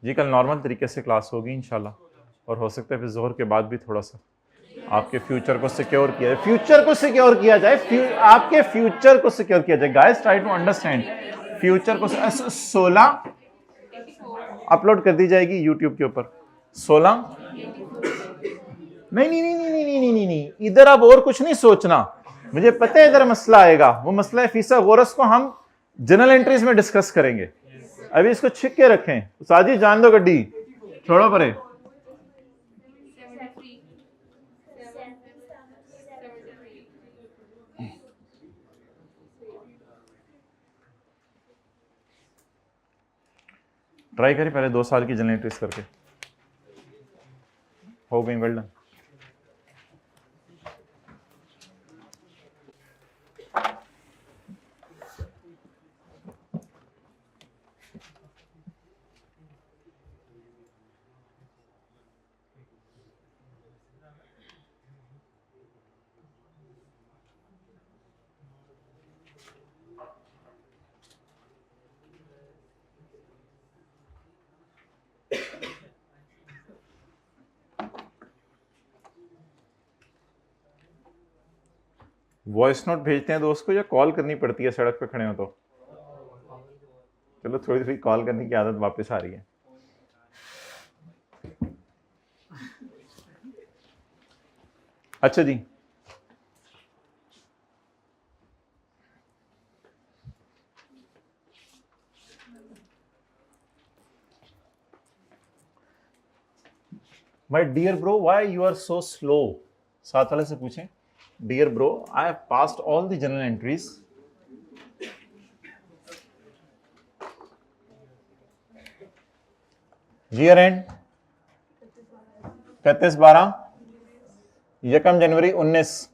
जी कल नॉर्मल तरीके से क्लास होगी इंशाल्लाह, और हो सकता है फिर जोहर के बाद भी थोड़ा सा आपके फ्यूचर को सिक्योर किया जाए, आपके फ्यूचर को सिक्योर किया जाए. Guys try to understand, future को 16 अपलोड कर दी जाएगी यूट्यूब के ऊपर. 16 नहीं, इधर अब और कुछ नहीं सोचना, मुझे पता है इधर मसला आएगा, वो मसला है फीसा गोरस को हम जनरल एंट्रीज में डिस्कस करेंगे. अभी इसको छिक के रखें. साजी जान दो गड्डी, छोड़ो परे. ट्राई करें पहले 2 साल की जनरल एंट्रीज करके. हो गई, वेल डन. वॉइस नोट भेजते हैं दोस्त को या कॉल करनी पड़ती है सड़क पे खड़े हो तो? चलो थोड़ी कॉल करने की आदत वापस आ रही है. अच्छा जी, my dear bro, why you are so slow. साथ वाले से पूछें, dear bro, I have passed all the general entries. Year end 31/12, यकम जनवरी 19.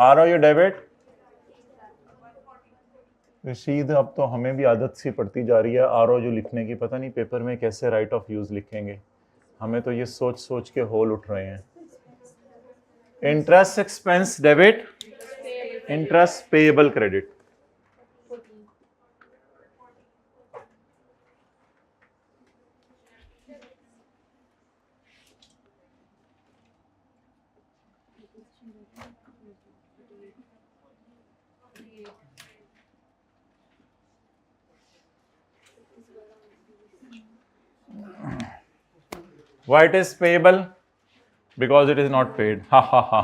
ROU डेबिट रशीद, अब तो हमें भी आदत सी पड़ती जा रही है ROU लिखने की, पता नहीं पेपर में कैसे राइट ऑफ यूज लिखेंगे, हमें तो ये सोच सोच के होल उठ रहे हैं। Interest expense debit, interest payable credit. Why it is payable? Because it is not paid. Ha ha ha.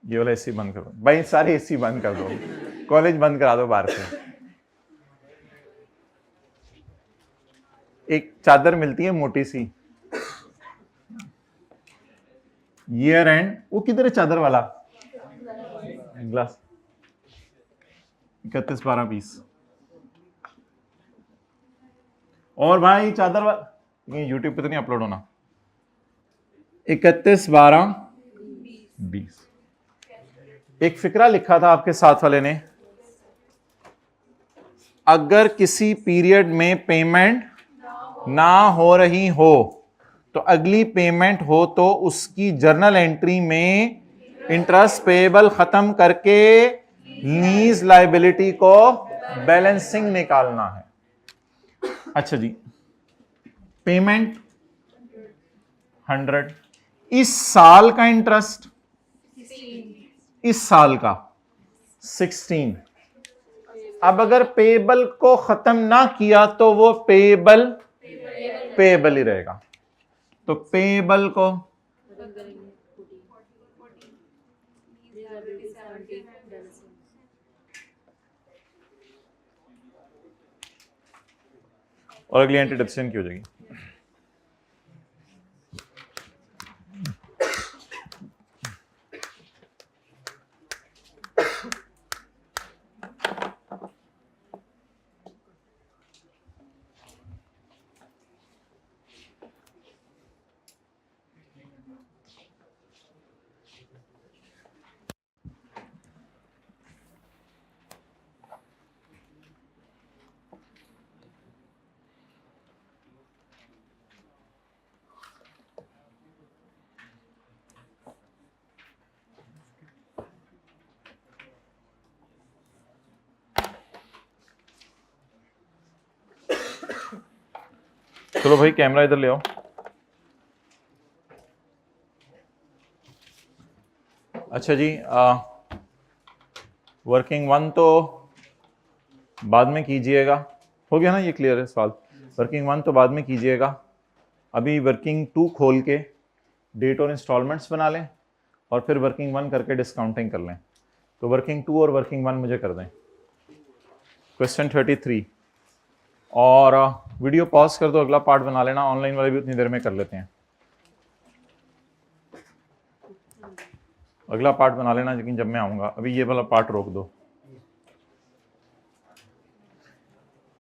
ये वाला एसी बंद करो भाई, सारे एसी बंद कर दो, कॉलेज बंद करा दो बाहर से। एक चादर मिलती है मोटी सी, ईयर एंड, वो किधर है चादर वाला ग्लास, 31-12 पीस। और भाई चादर वाला ये यूट्यूब पे तो नहीं अपलोड होना। 31-12-20। एक फिक्रा लिखा था आपके साथ वाले ने, अगर किसी पीरियड में पेमेंट ना हो रही हो तो अगली पेमेंट हो तो उसकी जर्नल एंट्री में इंटरेस्ट पेएबल खत्म करके लीज लायबिलिटी को बैलेंसिंग निकालना है। अच्छा जी, पेमेंट 100, इस साल का इंटरेस्ट, इस साल का 16। अब अगर पेएबल को खत्म ना किया तो वो पेएबल ही रहेगा, तो पेएबल को और अगली एंट्री डेप्रिसिएशन की हो जाएगी। चलो भाई कैमरा इधर ले आओ। अच्छा जी, वर्किंग 1 तो बाद में कीजिएगा, हो गया ना, ये क्लियर है सवाल। वर्किंग 1 तो बाद में कीजिएगा, अभी वर्किंग 2 खोल के डेट और इंस्टॉलमेंट्स बना लें और फिर वर्किंग 1 करके डिस्काउंटिंग कर लें। तो वर्किंग 2 और वर्किंग 1 मुझे कर दें। क्वेश्चन 33, और वीडियो पॉज कर दो, अगला पार्ट बना लेना, ऑनलाइन वाले भी उतनी देर में कर लेते हैं। अगला पार्ट बना लेना लेकिन जब मैं आऊँगा, अभी ये वाला पार्ट रोक दो।